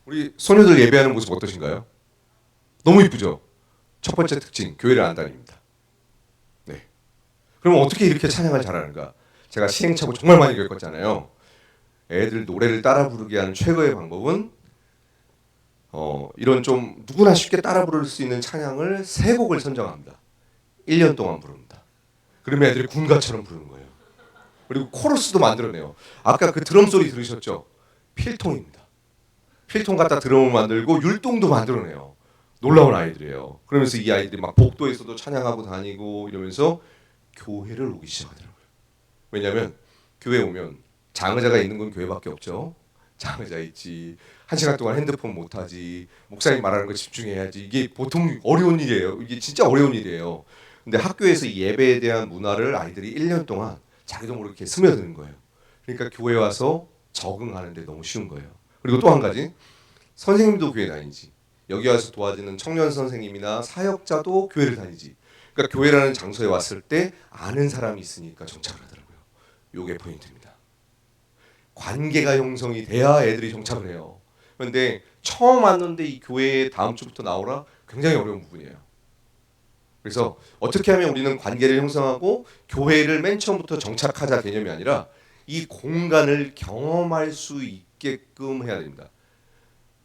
우리 소녀들 예배하는 모습 어떠신가요? 너무 이쁘죠? 첫 번째 특징, 교회를 안 다닙니다. 네. 그럼 어떻게 이렇게 찬양을 잘하는가? 제가 시행착오 정말 많이 겪었잖아요. 애들 노래를 따라 부르게 하는 최고의 방법은 이런 좀 누구나 쉽게 따라 부를 수 있는 찬양을 3곡을 선정합니다. 1년 동안 부릅니다. 그러면 애들이 군가처럼 부르는 거예요. 그리고 코러스도 만들어내요. 아까 그 드럼 소리 들으셨죠? 필통입니다. 필통 갖다 드럼을 만들고 율동도 만들어내요. 놀라운 아이들이에요. 그러면서 이 아이들이 막 복도에서도 찬양하고 다니고 이러면서 교회를 오기 시작하더라고요. 왜냐하면 교회 오면 장의자가 있는 건 교회밖에 없죠. 장의자 있지. 1시간 동안 핸드폰 못하지. 목사님 말하는 거 집중해야지. 이게 보통 어려운 일이에요. 이게 진짜 어려운 일이에요. 근데 학교에서 이 예배에 대한 문화를 아이들이 1년 동안 자기도 모르게 스며드는 거예요. 그러니까 교회 와서 적응하는 데 너무 쉬운 거예요. 그리고 또 한 가지, 선생님도 교회 다니지. 여기 와서 도와주는 청년 선생님이나 사역자도 교회를 다니지. 그러니까 교회라는 장소에 왔을 때 아는 사람이 있으니까 정착을 하더라고요. 요게 포인트입니다. 관계가 형성이 돼야 애들이 정착을 해요. 그런데 처음 왔는데 이 교회에 다음 주부터 나오라 굉장히 어려운 부분이에요. 그래서 어떻게 하면 우리는 관계를 형성하고 교회를 맨 처음부터 정착하자 개념이 아니라 이 공간을 경험할 수 있게끔 해야 됩니다.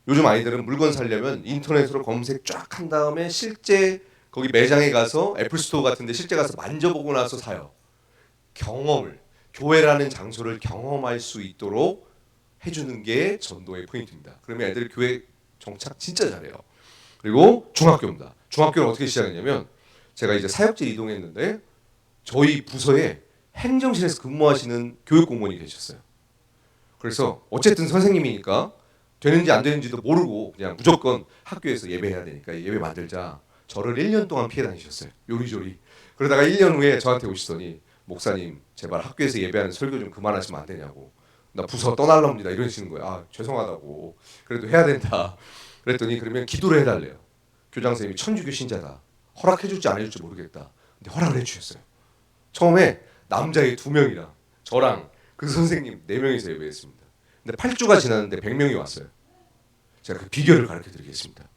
요즘 아이들은 물건 사려면 인터넷으로 검색 쫙 한 다음에 실제 거기 매장에 가서 애플스토어 같은 데 실제 가서 만져보고 나서 사요. 경험을, 교회라는 장소를 경험할 수 있도록 해주는 게 전도의 포인트입니다. 그러면 애들 교회 정착 진짜 잘해요. 그리고 중학교입니다. 중학교는 어떻게 시작했냐면 제가 이제 사역지 이동했는데 저희 부서에 행정실에서 근무하시는 교육 공무원이 계셨어요. 그래서 어쨌든 선생님이니까 되는지 안 되는지도 모르고 그냥 무조건 학교에서 예배해야 되니까 예배 만들자. 저를 1년 동안 피해 다니셨어요. 요리조리. 그러다가 1년 후에 저한테 오시더니 목사님 제발 학교에서 예배하는 설교 좀 그만하시면 안 되냐고. 나 부서 떠날랍니다. 이러시는 거예요. 아 죄송하다고. 그래도 해야 된다. 그랬더니 그러면 기도를 해달래요. 교장 선생님이 천주교 신자다. 허락해줄지 안 해줄지 모르겠다. 근데 허락을 해주셨어요. 처음에 남자애 2명이랑 저랑 그 선생님 4명이서 예배했습니다. 근데 8주가 지났는데 100명이 왔어요. 제가 그 비결을 가르쳐 드리겠습니다.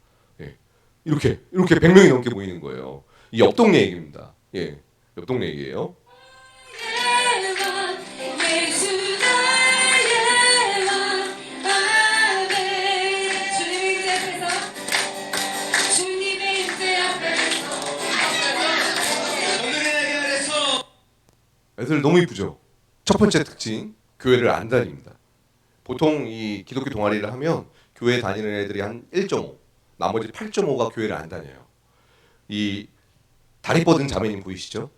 예. 이렇게 100명이 넘게 모이는 거예요. 이 옆 동네 얘기입니다. 예. 옆 동네 얘기예요. 애들 너무 이쁘죠. 첫 번째 특징, 교회를 안 다닙니다. 보통 이 기독교 동아리를 하면 교회 다니는 애들이 한 1.5, 나머지 8.5가 교회를 안 다녀요. 이 다리 뻗은 자매님 보이시죠?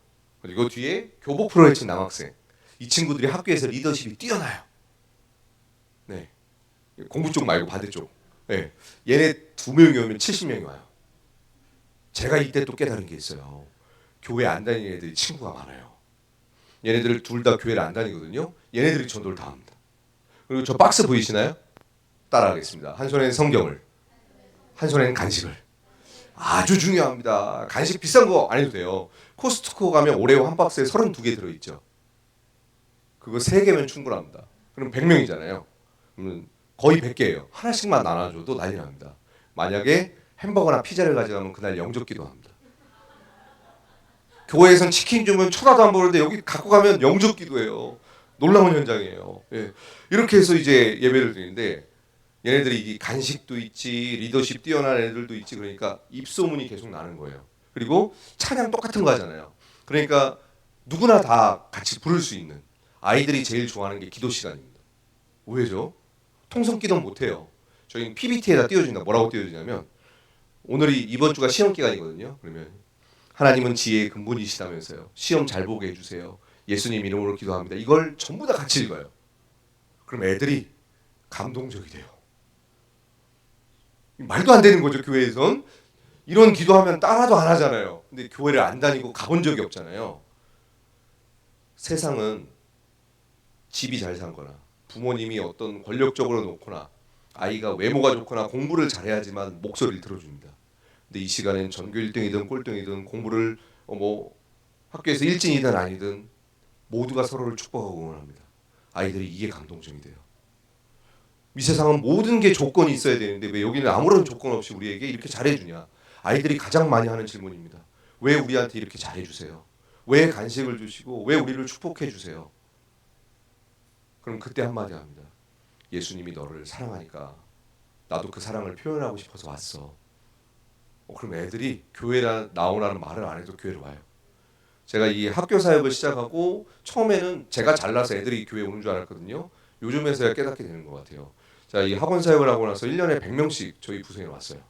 그리고 뒤에 교복 프로에 친 남학생. 이 친구들이 학교에서 리더십이 뛰어나요. 네, 공부 쪽 말고 반대 쪽. 네, 얘네 2명이 오면 70명이 와요. 제가 이때 또 깨달은 게 있어요. 교회 안 다니는 애들이 친구가 많아요. 얘네들 둘 다 교회를 안 다니거든요. 얘네들이 전도를 다 합니다. 그리고 저 박스 보이시나요? 따라하겠습니다. 한 손에는 성경을, 한 손에는 간식을. 아주 중요합니다. 간식 비싼 거 안 해도 돼요. 코스트코 가면 오레오 한 박스에 32개 들어있죠. 그거 3개면 충분합니다. 그럼 100명이잖아요. 그러면 거의 100개예요. 하나씩만 나눠줘도 난리 납니다. 만약에 햄버거나 피자를 가져가면 그날 영접기도 합니다. 교회에선 치킨 주면 쳐다도 안 보는데 여기 갖고 가면 영접기도 해요. 놀라운 현장이에요. 예. 이렇게 해서 이제 예배를 드리는데 얘네들이 이 간식도 있지 리더십 뛰어난 애들도 있지 그러니까 입소문이 계속 나는 거예요. 그리고 찬양 똑같은 거 하잖아요. 그러니까 누구나 다 같이 부를 수 있는 아이들이 제일 좋아하는 게 기도 시간입니다. 왜죠? 통성 기도 못 해요. 저희는 PPT에다 띄워준다. 뭐라고 띄워주냐면 오늘이 이번 주가 시험 기간이거든요. 그러면 하나님은 지혜의 근본이시다면서요. 시험 잘 보게 해주세요. 예수님 이름으로 기도합니다. 이걸 전부 다 같이 읽어요. 그럼 애들이 감동적이 돼요. 말도 안 되는 거죠. 교회에선 이런 기도하면 따라도 안 하잖아요. 근데 교회를 안 다니고 가본 적이 없잖아요. 세상은 집이 잘 살거나 부모님이 어떤 권력적으로 놓거나 아이가 외모가 좋거나 공부를 잘해야지만 목소리를 들어줍니다. 근데 이 시간엔 전교 1등이든 꼴등이든 공부를 뭐 학교에서 일진이든 아니든 모두가 서로를 축복하고 응원합니다. 아이들이 이게 감동적이 돼요. 이 세상은 모든 게 조건이 있어야 되는데 왜 여기는 아무런 조건 없이 우리에게 이렇게 잘해주냐. 아이들이 가장 많이 하는 질문입니다. 왜 우리한테 이렇게 잘해주세요? 왜 간식을 주시고 왜 우리를 축복해 주세요? 그럼 그때 한마디 합니다. 예수님이 너를 사랑하니까 나도 그 사랑을 표현하고 싶어서 왔어. 그럼 애들이 교회 나오라는 말을 안 해도 교회로 와요. 제가 이 학교 사역을 시작하고 처음에는 제가 잘나서 애들이 교회 오는 줄 알았거든요. 요즘에서야 깨닫게 되는 것 같아요. 자, 이 학원 사역을 하고 나서 1년에 100명씩 저희 부서에 왔어요.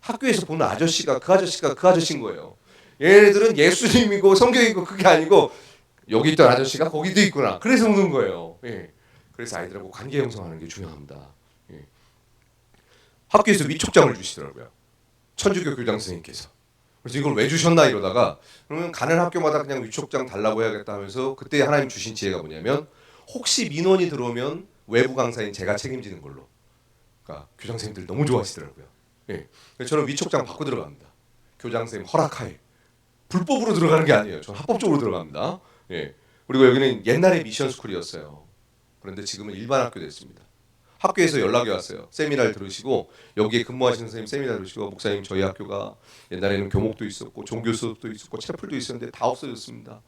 학교에서 보는 아저씨가 그 아저씨가 그 아저씨인 거예요. 얘네들은 예수님이고 성경이고 그게 아니고 여기 있던 아저씨가 거기도 있구나. 그래서 오는 거예요. 예. 그래서 아이들하고 관계 형성하는 게 중요합니다. 예. 학교에서 위촉장을 주시더라고요. 천주교 교장 선생님께서. 그래서 이걸 왜 주셨나 이러다가 그러면 가는 학교마다 그냥 위촉장 달라고 해야겠다 하면서 그때 하나님 주신 지혜가 뭐냐면 혹시 민원이 들어오면 외부 강사인 제가 책임지는 걸로. 그러니까 교장 선생님들 너무 좋아하시더라고요. 예. 그래서 저는 위촉장 받고 들어갑니다. 교장 선생님 허락하에. 불법으로 들어가는 게 아니에요. 저는 합법적으로 들어갑니다. 예. 그리고 여기는 옛날에 미션 스쿨이었어요. 그런데 지금은 일반 학교 됐습니다. 학교에서 연락이 왔어요. 세미나를 들으시고 여기에 근무하시는 선생님 세미나 들으시고 목사님 저희 학교가 옛날에는 교목도 있었고 종교 수업도 있었고 채플도 있었는데 다 없어졌습니다.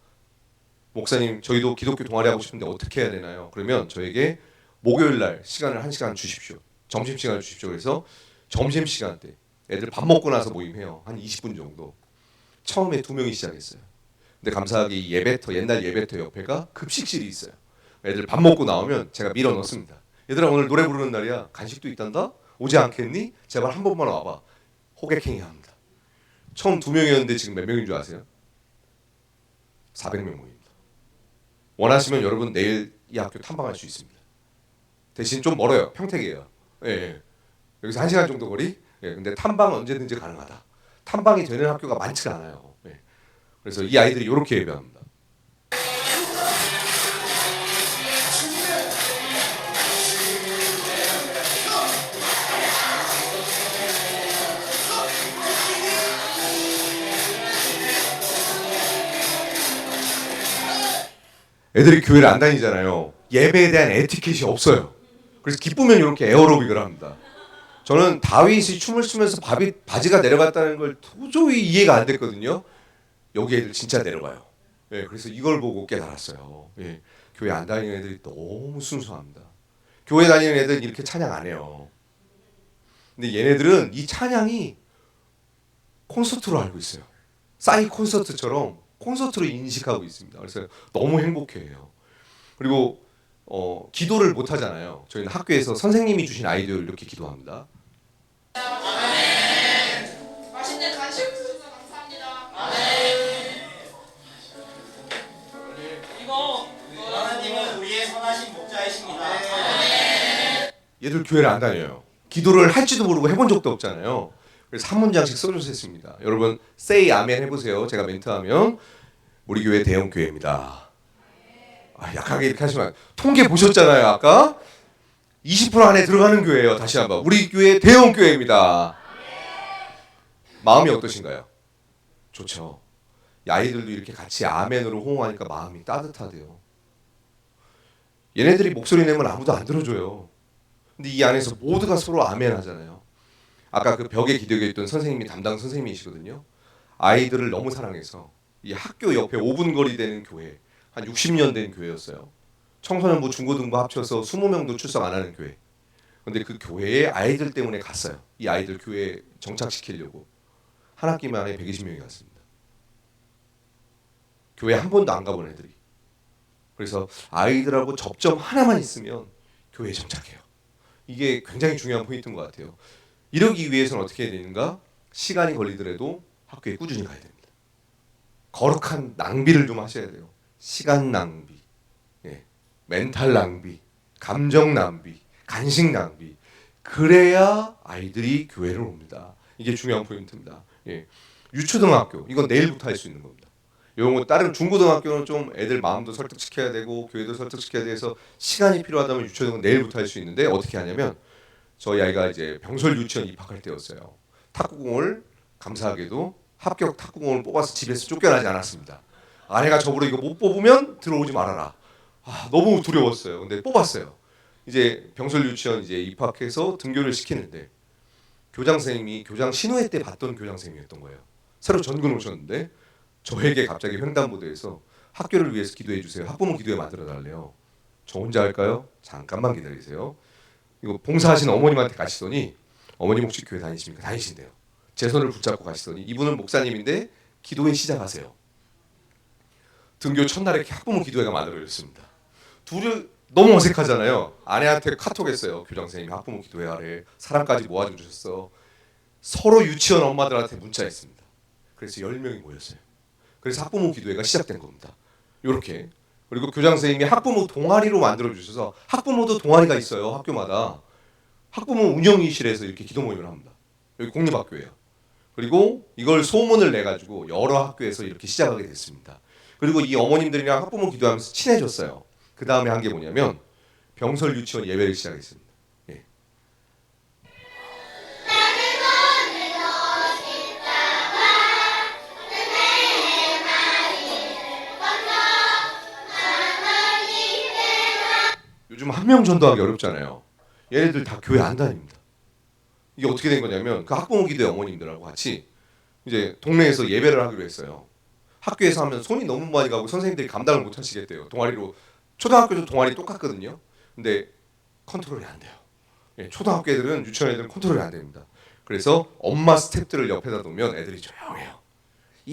목사님 저희도 기독교 동아리 하고 싶은데 어떻게 해야 되나요? 그러면 저에게 목요일 날 시간을 1시간 주십시오. 점심시간을 주십시오. 그래서 점심시간 때 애들 밥 먹고 나서 모임해요. 한 20분 정도. 처음에 2명이 시작했어요. 근데 감사하게 이 예배터, 옛날 예배터 옆에가 급식실이 있어요. 애들 밥 먹고 나오면 제가 밀어 넣습니다. 얘들아 오늘 노래 부르는 날이야. 간식도 있단다? 오지 않겠니? 제발 한 번만 와봐. 호객행위 합니다. 처음 2명이었는데 지금 몇 명인 줄 아세요? 400명 모입니다. 원하시면 여러분 내일 이 학교 탐방할 수 있습니다. 대신 좀 멀어요. 평택이에요. 예, 예. 여기서 1시간 정도 거리? 예, 근데 탐방은 언제든지 가능하다. 탐방이 되는 학교가 많지가 않아요. 예. 그래서 이 아이들이 이렇게 예배합니다. 애들이 교회를 안 다니잖아요. 예배에 대한 에티켓이 없어요. 그래서 기쁘면 이렇게 에어로빅을 합니다. 저는 다윗이 춤을 추면서 바지가 내려갔다는 걸 도저히 이해가 안 됐거든요. 여기 애들 진짜 내려가요. 예, 그래서 이걸 보고 깨달았어요. 예, 교회 안 다니는 애들이 너무 순수합니다. 교회 다니는 애들은 이렇게 찬양 안 해요. 근데 얘네들은 이 찬양이 콘서트로 알고 있어요. 싸이 콘서트처럼 콘서트로 인식하고 있습니다. 그래서 너무 행복해해요. 그리고 기도를 못 하잖아요. 저희는 학교에서 선생님이 주신 아이디어를 이렇게 기도합니다. 아멘. 맛있는 간식 주셔서 감사합니다. 아멘. 이거 하나님은 우리의 선하신 목자이십니다. 아멘. 얘들 교회를 안 다녀요. 기도를 할지도 모르고 해본 적도 없잖아요. 그래서 한 문장씩 써줘서 했습니다. 여러분 say 아멘 해보세요. 제가 멘트하면 우리 교회 대형 교회입니다. 약하게 이렇게 하시면 통계 보셨잖아요. 아까 20% 안에 들어가는 교회예요. 다시 한번 우리 교회 대형 교회입니다. 마음이 어떠신가요? 좋죠. 이 아이들도 이렇게 같이 아멘으로 호응하니까 마음이 따뜻하대요. 얘네들이 목소리 내면 아무도 안 들어줘요. 근데 이 안에서 모두가 서로 아멘 하잖아요. 아까 그 벽에 기대고 있던 선생님이 담당 선생님이시거든요. 아이들을 너무 사랑해서 이 학교 옆에 5분 거리 되는 교회, 한 60년 된 교회였어요. 청소년부 중고등부 합쳐서 20명도 출석 안 하는 교회. 근데 그 교회에 아이들 때문에 갔어요. 이 아이들 교회에 정착시키려고. 한 학기 만에 120명이 갔습니다. 교회 한 번도 안 가본 애들이. 그래서 아이들하고 접점 하나만 있으면 교회에 정착해요. 이게 굉장히 중요한 포인트인 것 같아요. 이러기 위해서는 어떻게 해야 되는가? 시간이 걸리더라도 학교에 꾸준히 가야 됩니다. 거룩한 낭비를 좀 하셔야 돼요. 시간 낭비, 예, 멘탈 낭비, 감정 낭비, 간식 낭비. 그래야 아이들이 교회를 옵니다. 이게 중요한 포인트입니다. 예. 유초등학교 이건 내일부터 할 수 있는 겁니다. 요거 다른 중고등학교는 좀 애들 마음도 설득시켜야 되고 교회도 설득시켜야 돼서 시간이 필요하다면 유초등은 내일부터 할 수 있는데 어떻게 하냐면 저희 아이가 이제 병설 유치원 입학할 때였어요. 탁구공을 감사하게도 합격 탁구공을 뽑아서 집에서 쫓겨나지 않았습니다. 아내가 저보고 이거 못 뽑으면 들어오지 말아라. 너무 두려웠어요. 근데 뽑았어요. 이제 병설 유치원 이제 입학해서 등교를 시키는데 교장 선생님이 교장 신우회 때 봤던 교장 선생님이었던 거예요. 새로 전근 오셨는데 저에게 갑자기 횡단보도에서 학교를 위해서 기도해 주세요. 학부모 기도회 만들어 달래요. 저 혼자 할까요? 잠깐만 기다리세요. 이거 봉사하시는 어머님한테 가시더니 어머님 혹시 교회 다니십니까? 다니신대요. 제 손을 붙잡고 가시더니 이분은 목사님인데 기도회 시작하세요. 등교 첫날에 학부모 기도회가 만들어졌습니다. 둘이 너무 어색하잖아요. 아내한테 카톡했어요. 교장 선생님이 학부모 기도회 하래. 사람까지 모아주셨어. 서로 유치원 엄마들한테 문자했습니다. 그래서 10명이 모였어요. 그래서 학부모 기도회가 시작된 겁니다. 이렇게. 그리고 교장 선생님이 학부모 동아리로 만들어 주셔서 학부모도 동아리가 있어요. 학교마다. 학부모 운영위실에서 이렇게 기도 모임을 합니다. 여기 공립학교예요. 그리고 이걸 소문을 내가지고 여러 학교에서 이렇게 시작하게 됐습니다. 그리고 이 어머님들이랑 학부모 기도하면서 친해졌어요. 그 다음에 한 게 뭐냐면 병설 유치원 예배를 시작했습니다. 예. 요즘 한 명 전도하기 어렵잖아요. 얘네들 다 교회 안 다닙니다. 이게 어떻게 된 거냐면 그 학부모 기도회 어머님들하고 같이 이제 동네에서 예배를 하기로 했어요. 학교에서 하면 손이 너무 많이 가고 선생님들이 감당을 못 하시겠대요. 동아리로 초등학교도 동아리 똑같거든요. 근데 컨트롤이 안 돼요. 예, 초등학교 애들은 유치원 애들은 컨트롤이 안 됩니다. 그래서 엄마 스태프들을 옆에다 두면 애들이 조용해요.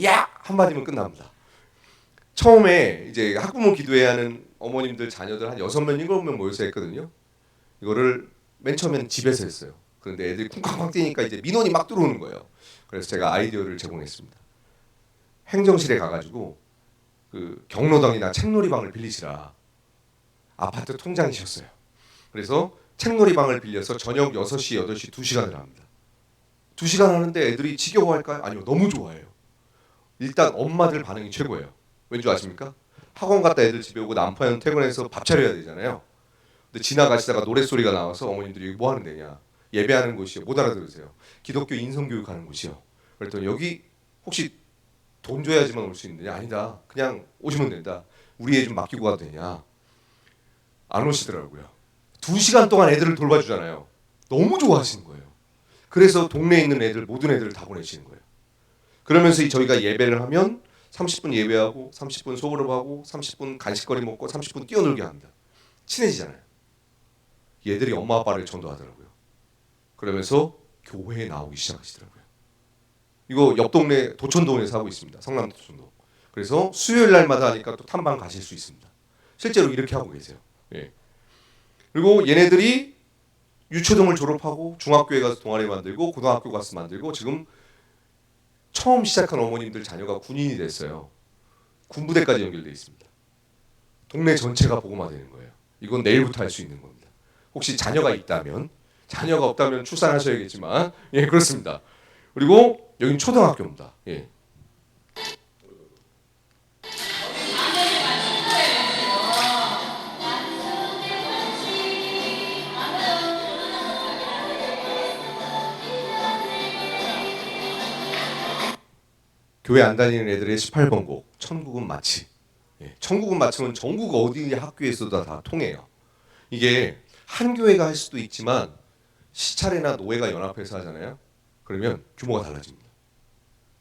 야! 한마디면 끝납니다. 처음에 이제 학부모 기도회 하는 어머님들 자녀들 한 6명, 7명 모여서 했거든요. 이거를 맨 처음에는 집에서 했어요. 그런데 애들이 쿵쾅쾅 뛰니까 이제 민원이 막 들어오는 거예요. 그래서 제가 아이디어를 제공했습니다. 행정실에 가가지고 그 경로당이나 책놀이방을 빌리시라. 아파트 통장이셨어요. 그래서 책놀이방을 빌려서 저녁 6시, 8시 2시간을 합니다. 2시간 하는데 애들이 지겨워할까요? 아니요. 너무 좋아해요. 일단 엄마들 반응이 최고예요. 왠지 아십니까? 학원 갔다 애들 집에 오고 남편 퇴근해서 밥 차려야 되잖아요. 근데 지나가시다가 노랫소리가 나와서 어머님들이 뭐 하는 데냐? 예배하는 곳이요. 못 알아들으세요. 기독교 인성교육 하는 곳이요. 그랬더니 여기 혹시 돈 줘야지만 올 수 있느냐? 아니다. 그냥 오시면 된다. 우리 애 좀 맡기고 가도 되냐? 안 오시더라고요. 2시간 동안 애들을 돌봐주잖아요. 너무 좋아하시는 거예요. 그래서 동네에 있는 애들 모든 애들을 다 보내시는 거예요. 그러면서 저희가 예배를 하면 30분 예배하고 30분 소그룹하고 30분 간식거리 먹고 30분 뛰어놀게 합니다. 친해지잖아요. 얘들이 엄마 아빠를 전도하더라고요. 그러면서 교회에 나오기 시작하시더라고요. 이거 옆 동네 도천동에서 하고 있습니다. 성남 도천동. 그래서 수요일 날마다 하니까 또 탐방 가실 수 있습니다. 실제로 이렇게 하고 계세요. 예. 그리고 얘네들이 유초동을 졸업하고 중학교에 가서 동아리 만들고 고등학교 가서 만들고 지금 처음 시작한 어머님들 자녀가 군인이 됐어요. 군부대까지 연결돼 있습니다. 동네 전체가 복음화되는 거예요. 이건 내일부터 할 수 있는 겁니다. 혹시 자녀가 있다면, 자녀가 없다면 출산하셔야겠지만, 예, 그렇습니다. 그리고 여기는 초등학교입니다. 예. 교회 안 다니는 애들의 18번 곡 천국은 마치. 예, 천국은 마치면 전국 어디 학교에서도 다 통해요. 이게 한 교회가 할 수도 있지만 시차례나 노회가 연합해서 하잖아요. 그러면 규모가 달라집니다.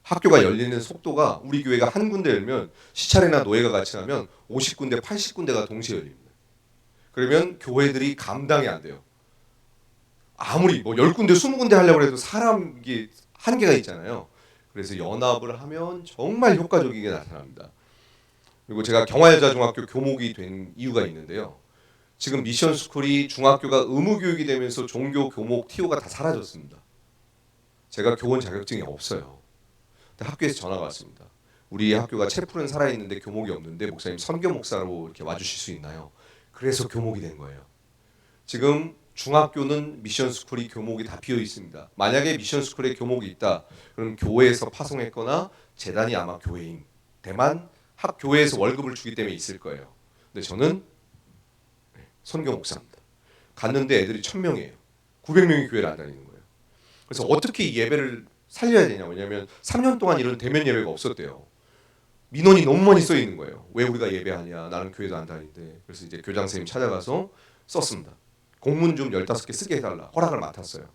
학교가 열리는 속도가 우리 교회가 한 군데 열면 시차례나 노회가 같이 하면 50군데 80군데가 동시에 열립니다. 그러면 교회들이 감당이 안 돼요. 아무리 뭐 10군데 20군데 하려고 해도 사람 이게 한계가 있잖아요. 그래서 연합을 하면 정말 효과적이게 나타납니다. 그리고 제가 경화여자중학교 교목이 된 이유가 있는데요. 지금 미션스쿨이 중학교가 의무교육이 되면서 종교, 교목, TO가 다 사라졌습니다. 제가 교원 자격증이 없어요. 근데 학교에서 전화가 왔습니다. 우리 학교가 채플은 살아있는데 교목이 없는데 목사님 선교 목사로 이렇게 와주실 수 있나요? 그래서 교목이 된 거예요. 지금 중학교는 미션스쿨이 교목이 다 비어 있습니다. 만약에 미션스쿨에 교목이 있다, 그럼 교회에서 파송했거나 재단이 아마 교회인 대만 학교회에서 월급을 주기 때문에 있을 거예요. 근데 저는 선교 목사입니다. 갔는데 애들이 1000명이에요. 900명이 교회를 안 다니는 거예요. 그래서 어떻게 이 예배를 살려야 되냐. 왜냐하면 3년 동안 이런 대면 예배가 없었대요. 민원이 너무 많이 써 있는 거예요. 왜 우리가 예배하냐. 나는 교회도 안 다니는데. 그래서 이제 교장 선생님 찾아가서 썼습니다. 공문 좀 15개 쓰게 해달라. 허락을 맡았어요.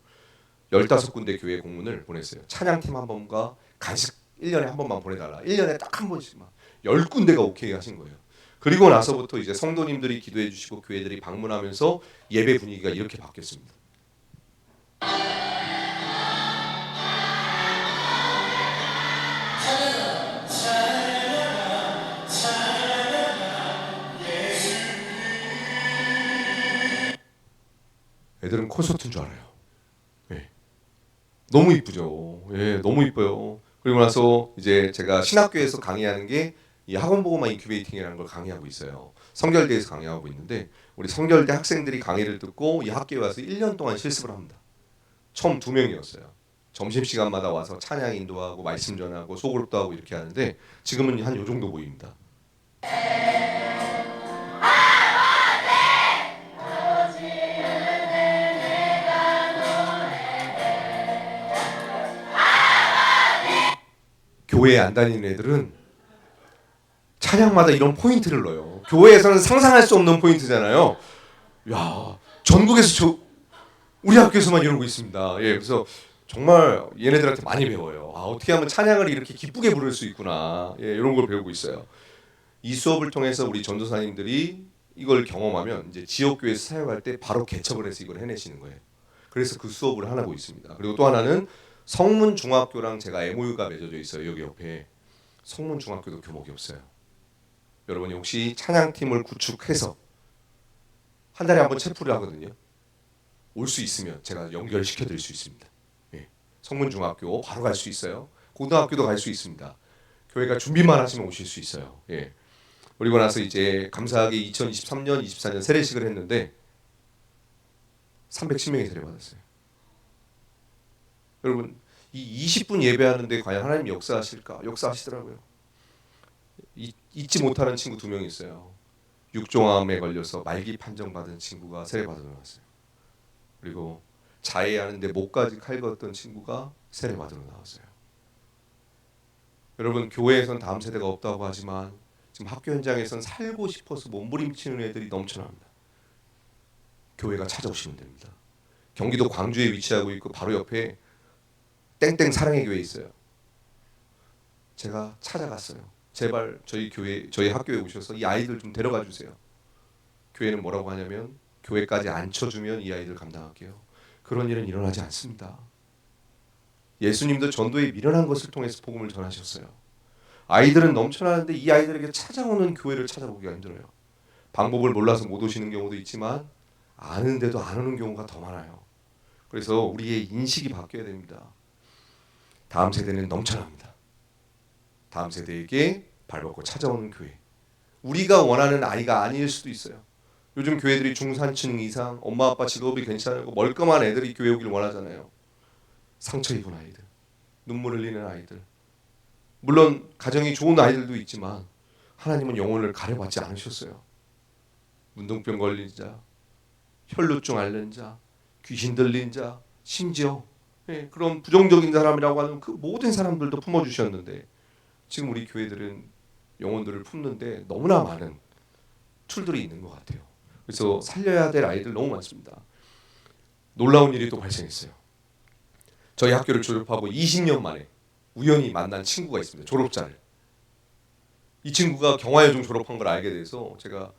15군데 교회 공문을 보냈어요. 찬양팀 한 번과 간식 1년에 한 번만 보내달라. 1년에 딱 한 번씩만. 10군데가 오케이 하신 거예요. 그리고 나서부터 이제 성도님들이 기도해 주시고 교회들이 방문하면서 예배 분위기가 이렇게 바뀌었습니다. 애들은 콘서트인 줄 알아요. 예. 너무 이쁘죠. 예, 너무 이뻐요. 그리고 나서 이제 제가 신학교에서 강의하는 게 이 학원보고마 인큐베이팅이라는 걸 강의하고 있어요. 성결대에서 강의하고 있는데 우리 성결대 학생들이 강의를 듣고 이 학교에 와서 1년 동안 실습을 합니다. 처음 2명이었어요. 점심시간마다 와서 찬양 인도하고 말씀 전하고 소그룹도 하고 이렇게 하는데 지금은 한 요 정도 모입니다. 교회에 안 다니는 애들은 찬양마다 이런 포인트를 넣어요. 교회에서는 상상할 수 없는 포인트잖아요. 야, 전국에서 우리 학교에서만 이러고 있습니다. 예, 그래서 정말 얘네들한테 많이 배워요. 아, 어떻게 하면 찬양을 이렇게 기쁘게 부를 수 있구나. 예, 이런 걸 배우고 있어요. 이 수업을 통해서 우리 전도사님들이 이걸 경험하면 이제 지역교회에서 사역할 때 바로 개척을 해서 이걸 해내시는 거예요. 그래서 그 수업을 하고 있습니다. 그리고 또 하나는 성문중학교랑 제가 MOU가 맺어져 있어요. 여기 옆에 성문중학교도 교목이 없어요. 여러분이 혹시 찬양팀을 구축해서 한 달에 한 번 체프를 하거든요. 올 수 있으면 제가 연결시켜 드릴 수 있습니다. 예. 성문중학교 바로 갈 수 있어요. 고등학교도 갈 수 있습니다. 교회가 준비만 하시면 오실 수 있어요. 예. 그리고 나서 이제 감사하게 2023년, 24년 세례식을 했는데 310명이 세례 받았어요. 여러분, 이 20분 예배하는데 과연 하나님 역사하실까? 역사하시더라고요. 잊지 못하는 친구 2명 있어요. 육종암에 걸려서 말기 판정받은 친구가 세례 받아 나왔어요. 그리고 자해하는데 목까지 칼거었던 친구가 세례 받으러 나왔어요. 여러분, 교회에선 다음 세대가 없다고 하지만 지금 학교 현장에선 살고 싶어서 몸부림치는 애들이 넘쳐납니다. 교회가 찾아오시면 됩니다. 경기도 광주에 위치하고 있고 바로 옆에 땡땡 사랑의 교회 있어요. 제가 찾아갔어요. 제발 저희 교회, 저희 학교에 오셔서 이 아이들 좀 데려가 주세요. 교회는 뭐라고 하냐면 교회까지 앉혀주면 이 아이들 감당할게요. 그런 일은 일어나지 않습니다. 예수님도 전도에 미련한 것을 통해서 복음을 전하셨어요. 아이들은 넘쳐나는데 이 아이들에게 찾아오는 교회를 찾아보기가 힘들어요. 방법을 몰라서 못 오시는 경우도 있지만 아는데도 안 오는 경우가 더 많아요. 그래서 우리의 인식이 바뀌어야 됩니다. 다음 세대는 넘쳐납니다. 다음 세대에게 발벗고 찾아오는 교회. 우리가 원하는 아이가 아닐 수도 있어요. 요즘 교회들이 중산층 이상, 엄마 아빠 직업이 괜찮고 멀끔한 애들이 교회 오길 원하잖아요. 상처 입은 아이들, 눈물 흘리는 아이들. 물론 가정이 좋은 아이들도 있지만 하나님은 영혼을 가려받지 않으셨어요. 문둥병 걸린 자, 혈루증 앓는 자, 귀신 들린 자, 심지어 그런 부정적인 사람이라고 하는 그 모든 사람들도 품어주셨는데 지금 우리 교회들은 영혼들을 품는데 너무나 많은 툴들이 있는 것 같아요. 그래서 살려야 될 아이들 너무 많습니다. 놀라운 일이 또 발생했어요. 저희 학교를 졸업하고 20년 만에 우연히 만난 친구가 있습니다. 졸업자를. 이 친구가 경화여중 졸업한 걸 알게 돼서 제가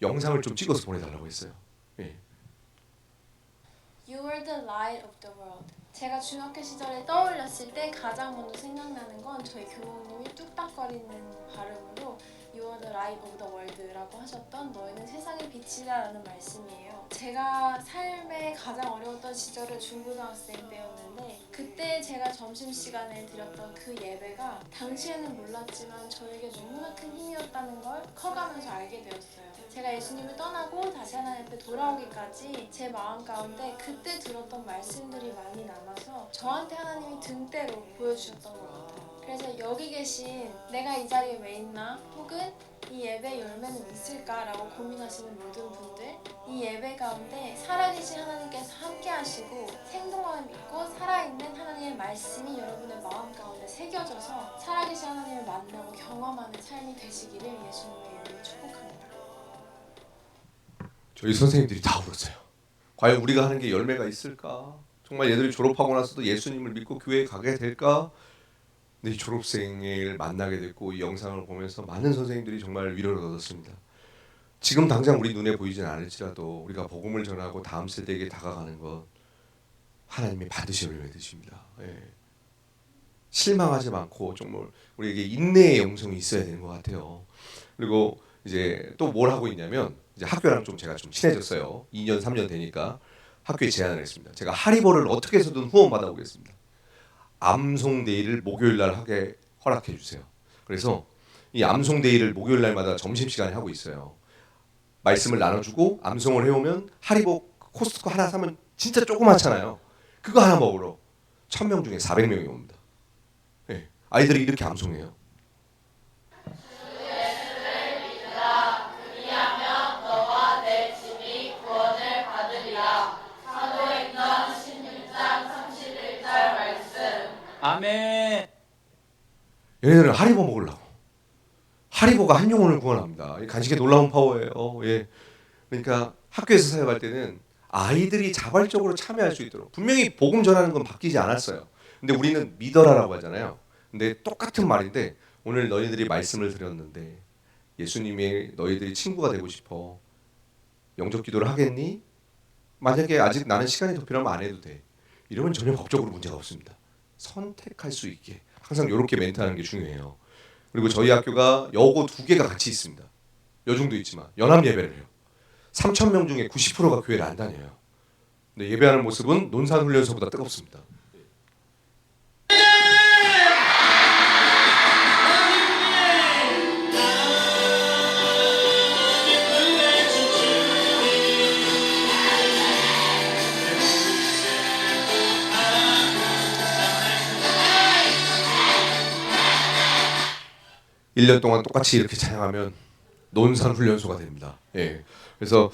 영상을 좀 찍어서 보내달라고 했어요. 예. You are the light of the world. 제가 중학교 시절에 떠올렸을 때 가장 먼저 생각나는 건 저희 교수님이 뚝딱거리는 발음으로 You are the light of the world라고 하셨던 너희는 세상의 빛이다라는 말씀이에요. 제가 삶의 가장 어려웠던 시절은 중고등학생 때였는데 그때 제가 점심시간에 드렸던 그 예배가 당시에는 몰랐지만 저에게 너무나 큰 힘이었다는 걸 커가면서 알게 되었어요. 제가 예수님을 떠나고 다시 하나님 앞에 돌아오기까지 제 마음 가운데 그때 들었던 말씀들이 많이 남아서 저한테 하나님이 등대로 보여주셨던 것 같아요. 그래서 여기 계신 내가 이 자리에 왜 있나 혹은 이 예배 열매는 있을까라고 고민하시는 모든 분들 이 예배 가운데 살아계신 하나님께서 함께 하시고 생동함을 믿고 살아있는 하나님의 말씀이 여러분의 마음 가운데 새겨져서 살아계신 하나님을 만나고 경험하는 삶이 되시기를 예수님의 이름으로 축복합니다. 저희 선생님들이 다 울었어요. 과연 우리가 하는 게 열매가 있을까? 정말 얘들이 졸업하고 나서도 예수님을 믿고 교회에 가게 될까? 근데 이 졸업생을 만나게 됐고 이 영상을 보면서 많은 선생님들이 정말 위로를 얻었습니다. 지금 당장 우리 눈에 보이진 않을지라도 우리가 복음을 전하고 다음 세대에게 다가가는 것 하나님이 반드시 열매 맺으십니다. 예. 실망하지 않고 정말 우리에게 인내의 영성이 있어야 되는 것 같아요. 그리고 이제 또 뭘 하고 있냐면 이제 학교랑 좀 제가 좀 친해졌어요. 2년 3년 되니까 학교에 제안을 했습니다. 제가 하리보를 어떻게 해서든 후원 받아보겠습니다. 암송데이를 목요일 날 하게 허락해 주세요. 그래서 이 암송데이를 목요일 날마다 점심시간에 하고 있어요. 말씀을 나눠주고 암송을 해오면 하리보 코스트코 하나 사면 진짜 조그맣잖아요. 그거 하나 먹으러 1000명 중에 400명이 옵니다. 네. 아이들이 이렇게 암송해요. 아멘. 얘네들은 하리보 먹으려고. 하리보가 한 영혼을 구원합니다. 이 간식의 놀라운 파워예요. 예. 그러니까 학교에서 사역할 때는 아이들이 자발적으로 참여할 수 있도록 분명히 복음 전하는 건 바뀌지 않았어요. 근데 우리는 믿어라라고 하잖아요. 근데 똑같은 말인데 오늘 너희들이 말씀을 드렸는데 예수님이 너희들이 친구가 되고 싶어. 영접 기도를 하겠니? 만약에 아직 나는 시간이 더 필요하면 안 해도 돼. 이러면 전혀 법적으로 문제가 없습니다. 선택할 수 있게 항상 이렇게 멘트하는 게 중요해요. 그리고 저희 학교가 여고 2개가 같이 있습니다. 여중도 있지만 연합 예배를 해요. 3,000명 중에 90%가 교회를 안 다녀요. 근데 예배하는 모습은 논산훈련소보다 뜨겁습니다. 1년 동안 똑같이 이렇게 찬양하면 논산 훈련소가 됩니다. 예. 그래서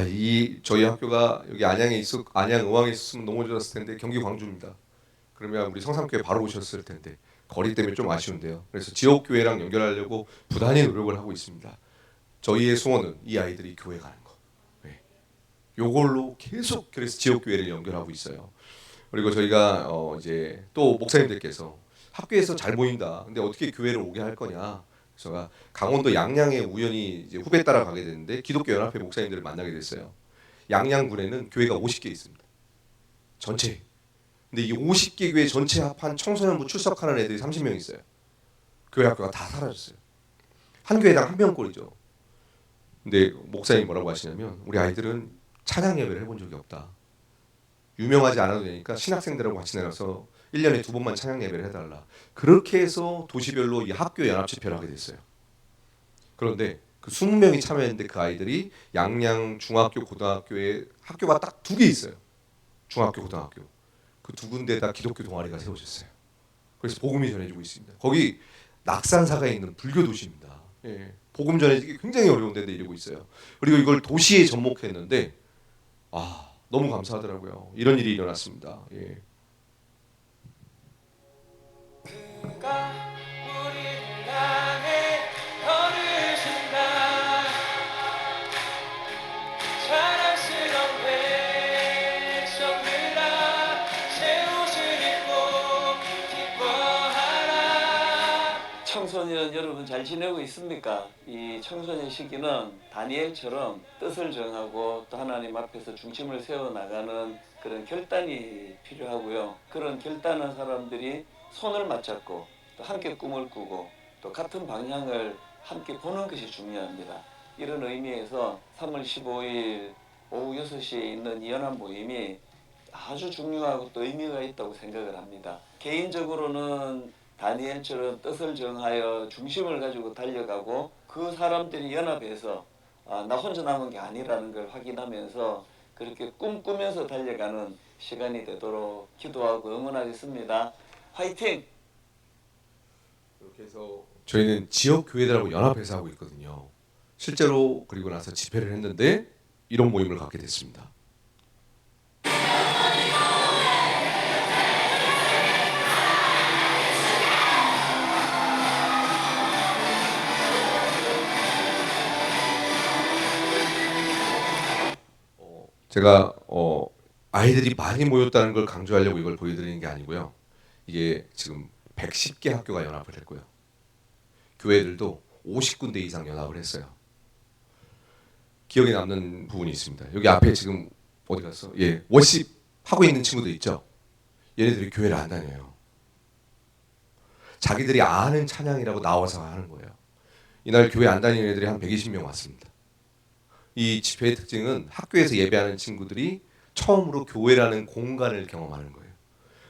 이 저희 학교가 여기 안양 의왕에 있었으면 너무 좋았을 텐데 경기 광주입니다. 그러면 우리 성삼교회 바로 오셨을 텐데 거리 때문에 좀 아쉬운데요. 그래서 지역 교회랑 연결하려고 부단히 노력을 하고 있습니다. 저희의 소원은 이 아이들이 교회 가는 거. 예. 요걸로 계속 그래서 지역 교회를 연결하고 있어요. 그리고 저희가 이제 또 목사님들께서 학교에서 잘 보인다. 근데 어떻게 교회를 오게 할 거냐? 제가 강원도 양양에 우연히 이제 후배 따라 가게 됐는데 기독교 연합회 목사님들을 만나게 됐어요. 양양군에는 교회가 50개 있습니다. 전체. 근데 이 50개 교회 전체 합한 청소년부 출석하는 애들이 30명 있어요. 교회 학교가 다 사라졌어요. 한 교회당 한 명꼴이죠. 근데 목사님이 뭐라고 하시냐면 우리 아이들은 찬양 예배를 해본 적이 없다. 유명하지 않아도 되니까 신학생들하고 같이 내려서 1년에 2번만 찬양 예배를 해달라. 그렇게 해서 도시별로 이 학교 연합 집회를 하게 됐어요. 그런데 그 20명이 참여했는데 그 아이들이 양양 중학교 고등학교에 학교가 딱 2개 있어요. 중학교 고등학교. 그 2군데에다 기독교 동아리가 세워졌어요. 그래서 복음이 전해지고 있습니다. 거기 낙산사가 있는 불교 도시입니다. 예. 복음 전해지기 굉장히 어려운 데인데 이러고 있어요. 그리고 이걸 도시에 접목했는데 너무 감사하더라고요. 이런 일이 일어났습니다. 예. 그가 우리를 향해 걸으신다. 자랑스러운 백성들아 새 옷을 입고 기뻐하라. 청소년 여러분 잘 지내고 있습니까? 이 청소년 시기는 다니엘처럼 뜻을 정하고 또 하나님 앞에서 중심을 세워나가는 그런 결단이 필요하고요. 그런 결단한 사람들이 손을 맞잡고 또 함께 꿈을 꾸고 또 같은 방향을 함께 보는 것이 중요합니다. 이런 의미에서 3월 15일 오후 6시에 있는 이 연합 모임이 아주 중요하고 또 의미가 있다고 생각을 합니다. 개인적으로는 다니엘처럼 뜻을 정하여 중심을 가지고 달려가고 그 사람들이 연합해서 나 혼자 남은 게 아니라는 걸 확인하면서 그렇게 꿈꾸면서 달려가는 시간이 되도록 기도하고 응원하겠습니다. 화이팅! 이렇게 해서 저희는 지역 교회들하고 연합해서 하고 있거든요. 실제로 그리고 나서 집회를 했는데 이런 모임을 갖게 됐습니다. 제가 아이들이 많이 모였다는 걸 강조하려고 이걸 보여드리는 게 아니고요. 이게 지금 110개 학교가 연합을 했고요. 교회들도 50군데 이상 연합을 했어요. 기억에 남는 부분이 있습니다. 여기 앞에 지금 어디 갔어? 예, 워십 하고 있는 친구들 있죠? 얘네들이 교회를 안 다녀요. 자기들이 아는 찬양이라고 나와서 하는 거예요. 이날 교회 안 다니는 애들이 한 120명 왔습니다. 이 집회의 특징은 학교에서 예배하는 친구들이 처음으로 교회라는 공간을 경험하는 거예요.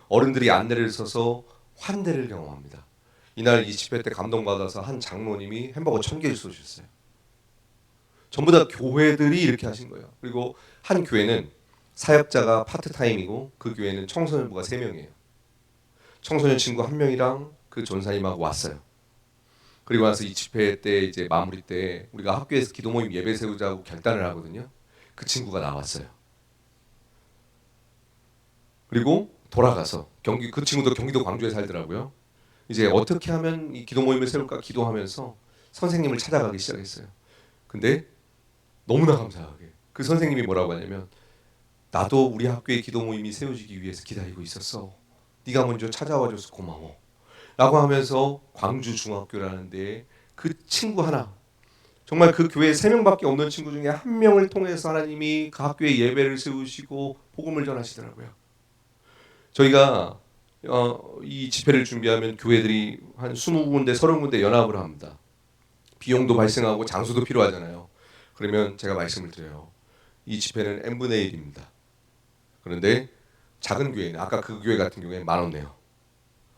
어른들이 안내를 써서 환대를 경험합니다. 이날 이 집회 때 감동받아서 한 장로님이 햄버거 1000개를 쏘셨어요. 전부 다 교회들이 이렇게 하신 거예요. 그리고 한 교회는 사역자가 파트타임이고 그 교회는 청소년부가 3명이에요. 청소년 친구 1명이랑 그 전사님하고 왔어요. 그리고 나서 이 집회 때 이제 마무리 때 우리가 학교에서 기도 모임 예배 세우자고 결단을 하거든요. 그 친구가 나왔어요. 그리고 돌아가서 그 친구도 경기도 광주에 살더라고요. 이제 어떻게 하면 이 기도 모임을 세울까 기도하면서 선생님을 찾아가기 시작했어요. 근데 너무나 감사하게 그 선생님이 뭐라고 하냐면 나도 우리 학교의 기도 모임이 세워지기 위해서 기다리고 있었어. 네가 먼저 찾아와줘서 고마워. 라고 하면서 광주 중학교라는 데에 그 친구 하나, 정말 그 교회에 3명밖에 없는 친구 중에 한 명을 통해서 하나님이 그 학교에 예배를 세우시고 복음을 전하시더라고요. 저희가 이 집회를 준비하면 교회들이 한 20군데 30군데 연합을 합니다. 비용도 발생하고 장소도 필요하잖아요. 그러면 제가 말씀을 드려요. 이 집회는 n분의 1입니다. 그런데 작은 교회는 아까 그 교회 같은 경우에 10,000원 내요.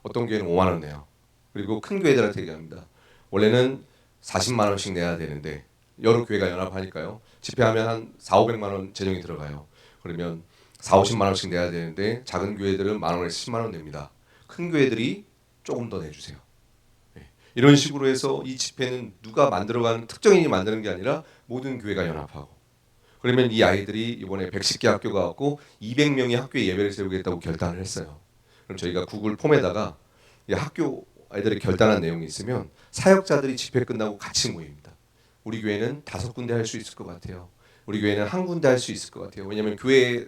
어떤 교회는 5만 원 내요. 그리고 큰 교회들한테 얘기합니다. 원래는 40만 원씩 내야 되는데 여러 교회가 연합하니까요. 집회하면 한 4,500만 원 재정이 들어가요. 그러면 4,50만 원씩 내야 되는데 작은 교회들은 10,000원에서 10만 원 냅니다. 큰 교회들이 조금 더 내주세요. 이런 식으로 해서 이 집회는 누가 만들어가는 특정인이 만드는 게 아니라 모든 교회가 연합하고, 그러면 이 아이들이 이번에 110개 학교가 왔고 200명이 학교에 예배를 세우겠다고 결단을 했어요. 그럼 저희가 구글 폼에다가 이 학교 아이들이 결단한 내용이 있으면 사역자들이 집회 끝나고 같이 모입니다. 우리 교회는 5군데 할 수 있을 것 같아요. 우리 교회는 1군데 할 수 있을 것 같아요. 왜냐하면 교회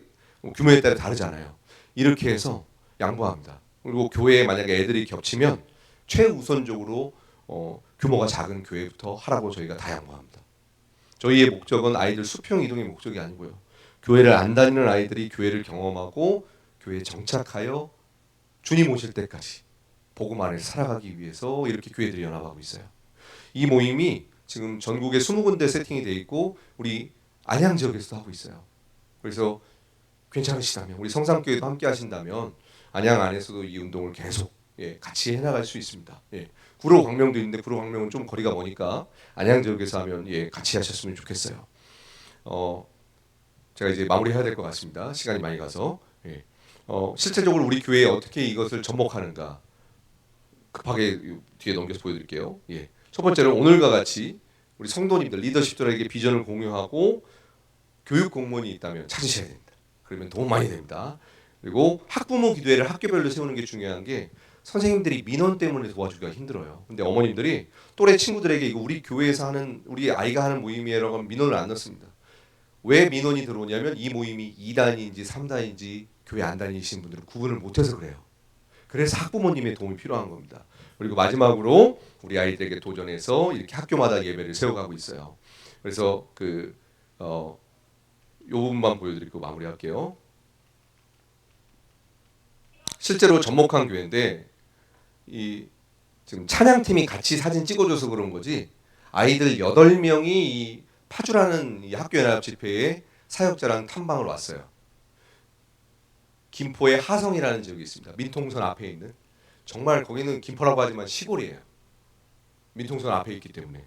규모에 따라 다르잖아요. 이렇게 해서 양보합니다. 그리고 교회에 만약에 애들이 겹치면 최우선적으로 규모가 작은 교회부터 하라고 저희가 다 양보합니다. 저희의 목적은 아이들 수평 이동의 목적이 아니고요. 교회를 안 다니는 아이들이 교회를 경험하고 교회에 정착하여 주님 오실 때까지 복음 안에서 살아가기 위해서 이렇게 교회들이 연합하고 있어요. 이 모임이 지금 전국에 20군데 세팅이 돼 있고 우리 안양 지역에서도 하고 있어요. 그래서 괜찮으시다면 우리 성삼교회도 함께 하신다면 안양 안에서도 이 운동을 계속 같이 해나갈 수 있습니다. 구로 광명도 있는데 구로 광명은 좀 거리가 머니까 안양 지역에서 하면 같이 하셨으면 좋겠어요. 제가 이제 마무리해야 될 것 같습니다. 시간이 많이 가서 실제적으로 우리 교회에 어떻게 이것을 접목하는가 급하게 뒤에 넘겨서 보여드릴게요. 첫 번째로 오늘과 같이 우리 성도님들 리더십들에게 비전을 공유하고 교육 공무원이 있다면 찾으셔야 됩니다. 그러면 도움 많이 됩니다. 그리고 학부모 기도회를 학교별로 세우는 게 중요한 게 선생님들이 민원 때문에 도와주기가 힘들어요. 근데 어머님들이 또래 친구들에게 이거 우리 교회에서 하는 우리 아이가 하는 모임이라고 하면 민원을 안 넣습니다. 왜 민원이 들어오냐면 이 모임이 2단인지 3단인지 교회 안 다니신 분들은 구분을 못해서 그래요. 그래서 학부모님의 도움이 필요한 겁니다. 그리고 마지막으로 우리 아이들에게 도전해서 이렇게 학교마다 예배를 세워가고 있어요. 그래서 요 부분만 보여드리고 마무리할게요. 실제로 접목한 교회인데 지금 찬양팀이 같이 사진 찍어줘서 그런 거지 아이들 8명이 이 파주라는 이 학교연합 집회에 사역자랑 탐방을 왔어요. 김포의 하성이라는 지역이 있습니다. 민통선 앞에 있는, 정말 거기는 김포라고 하지만 시골이에요. 민통선 앞에 있기 때문에.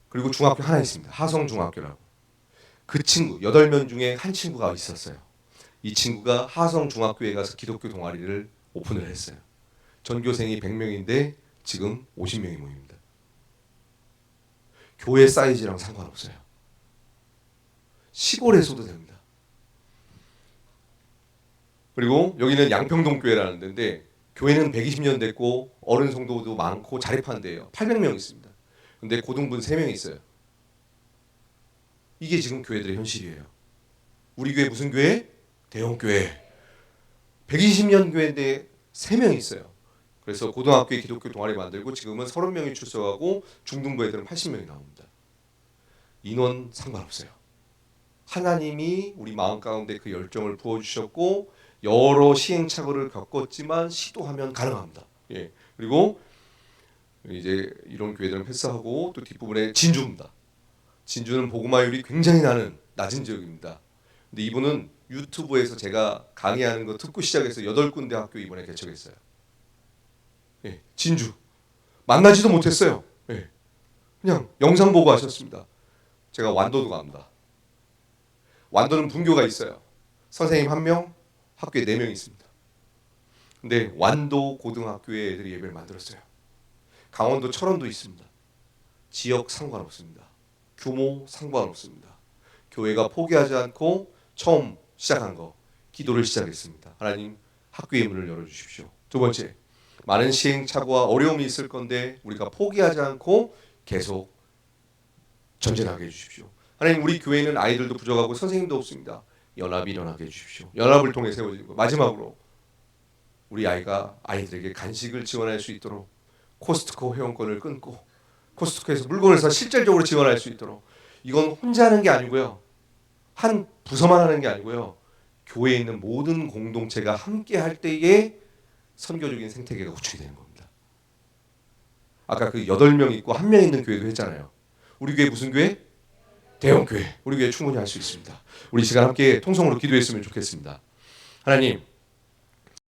그리고 중학교 하나 있습니다. 하성중학교라고. 그 친구 8명 중에 한 친구가 있었어요. 이 친구가 하성중학교에 가서 기독교 동아리를 오픈을 했어요. 전교생이 100명인데 지금 50명이 모입니다. 교회 사이즈랑 상관없어요. 시골에서도 됩니다. 그리고 여기는 양평동 교회라는 데인데 교회는 120년 됐고 어른 성도도 많고 자립한 데예요. 800명 있습니다. 근데 고등분 3명 있어요. 이게 지금 교회들의 현실이에요. 우리 교회 무슨 교회? 대형교회. 120년 교회인데 3명 있어요. 그래서 고등학교에 기독교 동아리 만들고 지금은 30명이 출석하고 중등부 애들은 80명이 나옵니다. 인원 상관없어요. 하나님이 우리 마음 가운데 그 열정을 부어주셨고 여러 시행착오를 겪었지만 시도하면 가능합니다. 그리고 이제 이런 교회들은 패스하고 또 뒷부분에 진주입니다. 진주는 복음화율이 굉장히 낮은 지역입니다. 근데 이분은 유튜브에서 제가 강의하는 거 듣고 시작해서 8군데 학교 이번에 개척했어요. 진주. 만나지도 못했어요. 그냥 영상 보고 하셨습니다. 제가 완도도 갑니다. 완도는 분교가 있어요. 선생님 1명, 학교에 4명 있습니다. 근데 완도 고등학교에 애들이 예배를 만들었어요. 강원도 철원도 있습니다. 지역 상관없습니다. 규모 상관없습니다. 교회가 포기하지 않고 처음 시작한 거 기도를 시작했습니다. 하나님 학교의 문을 열어주십시오. 두 번째, 많은 시행착오와 어려움이 있을 건데 우리가 포기하지 않고 계속 전진하게 해주십시오. 하나님 우리 교회는 아이들도 부족하고 선생님도 없습니다. 연합이 일어나게 해주십시오. 연합을 통해 세워진 거. 마지막으로 우리 아이들에게 간식을 지원할 수 있도록 코스트코 회원권을 끊고 코스트코에서 물건을 사 실질적으로 지원할 수 있도록. 이건 혼자 하는 게 아니고요. 한 부서만 하는 게 아니고요. 교회에 있는 모든 공동체가 함께 할 때에 선교적인 생태계가 구축이 되는 겁니다. 아까 그 8명 있고 1명 있는 교회도 했잖아요. 우리 교회 무슨 교회? 대형 교회. 우리 교회 충분히 할 수 있습니다. 우리 시간 함께 통성으로 기도했으면 좋겠습니다. 하나님,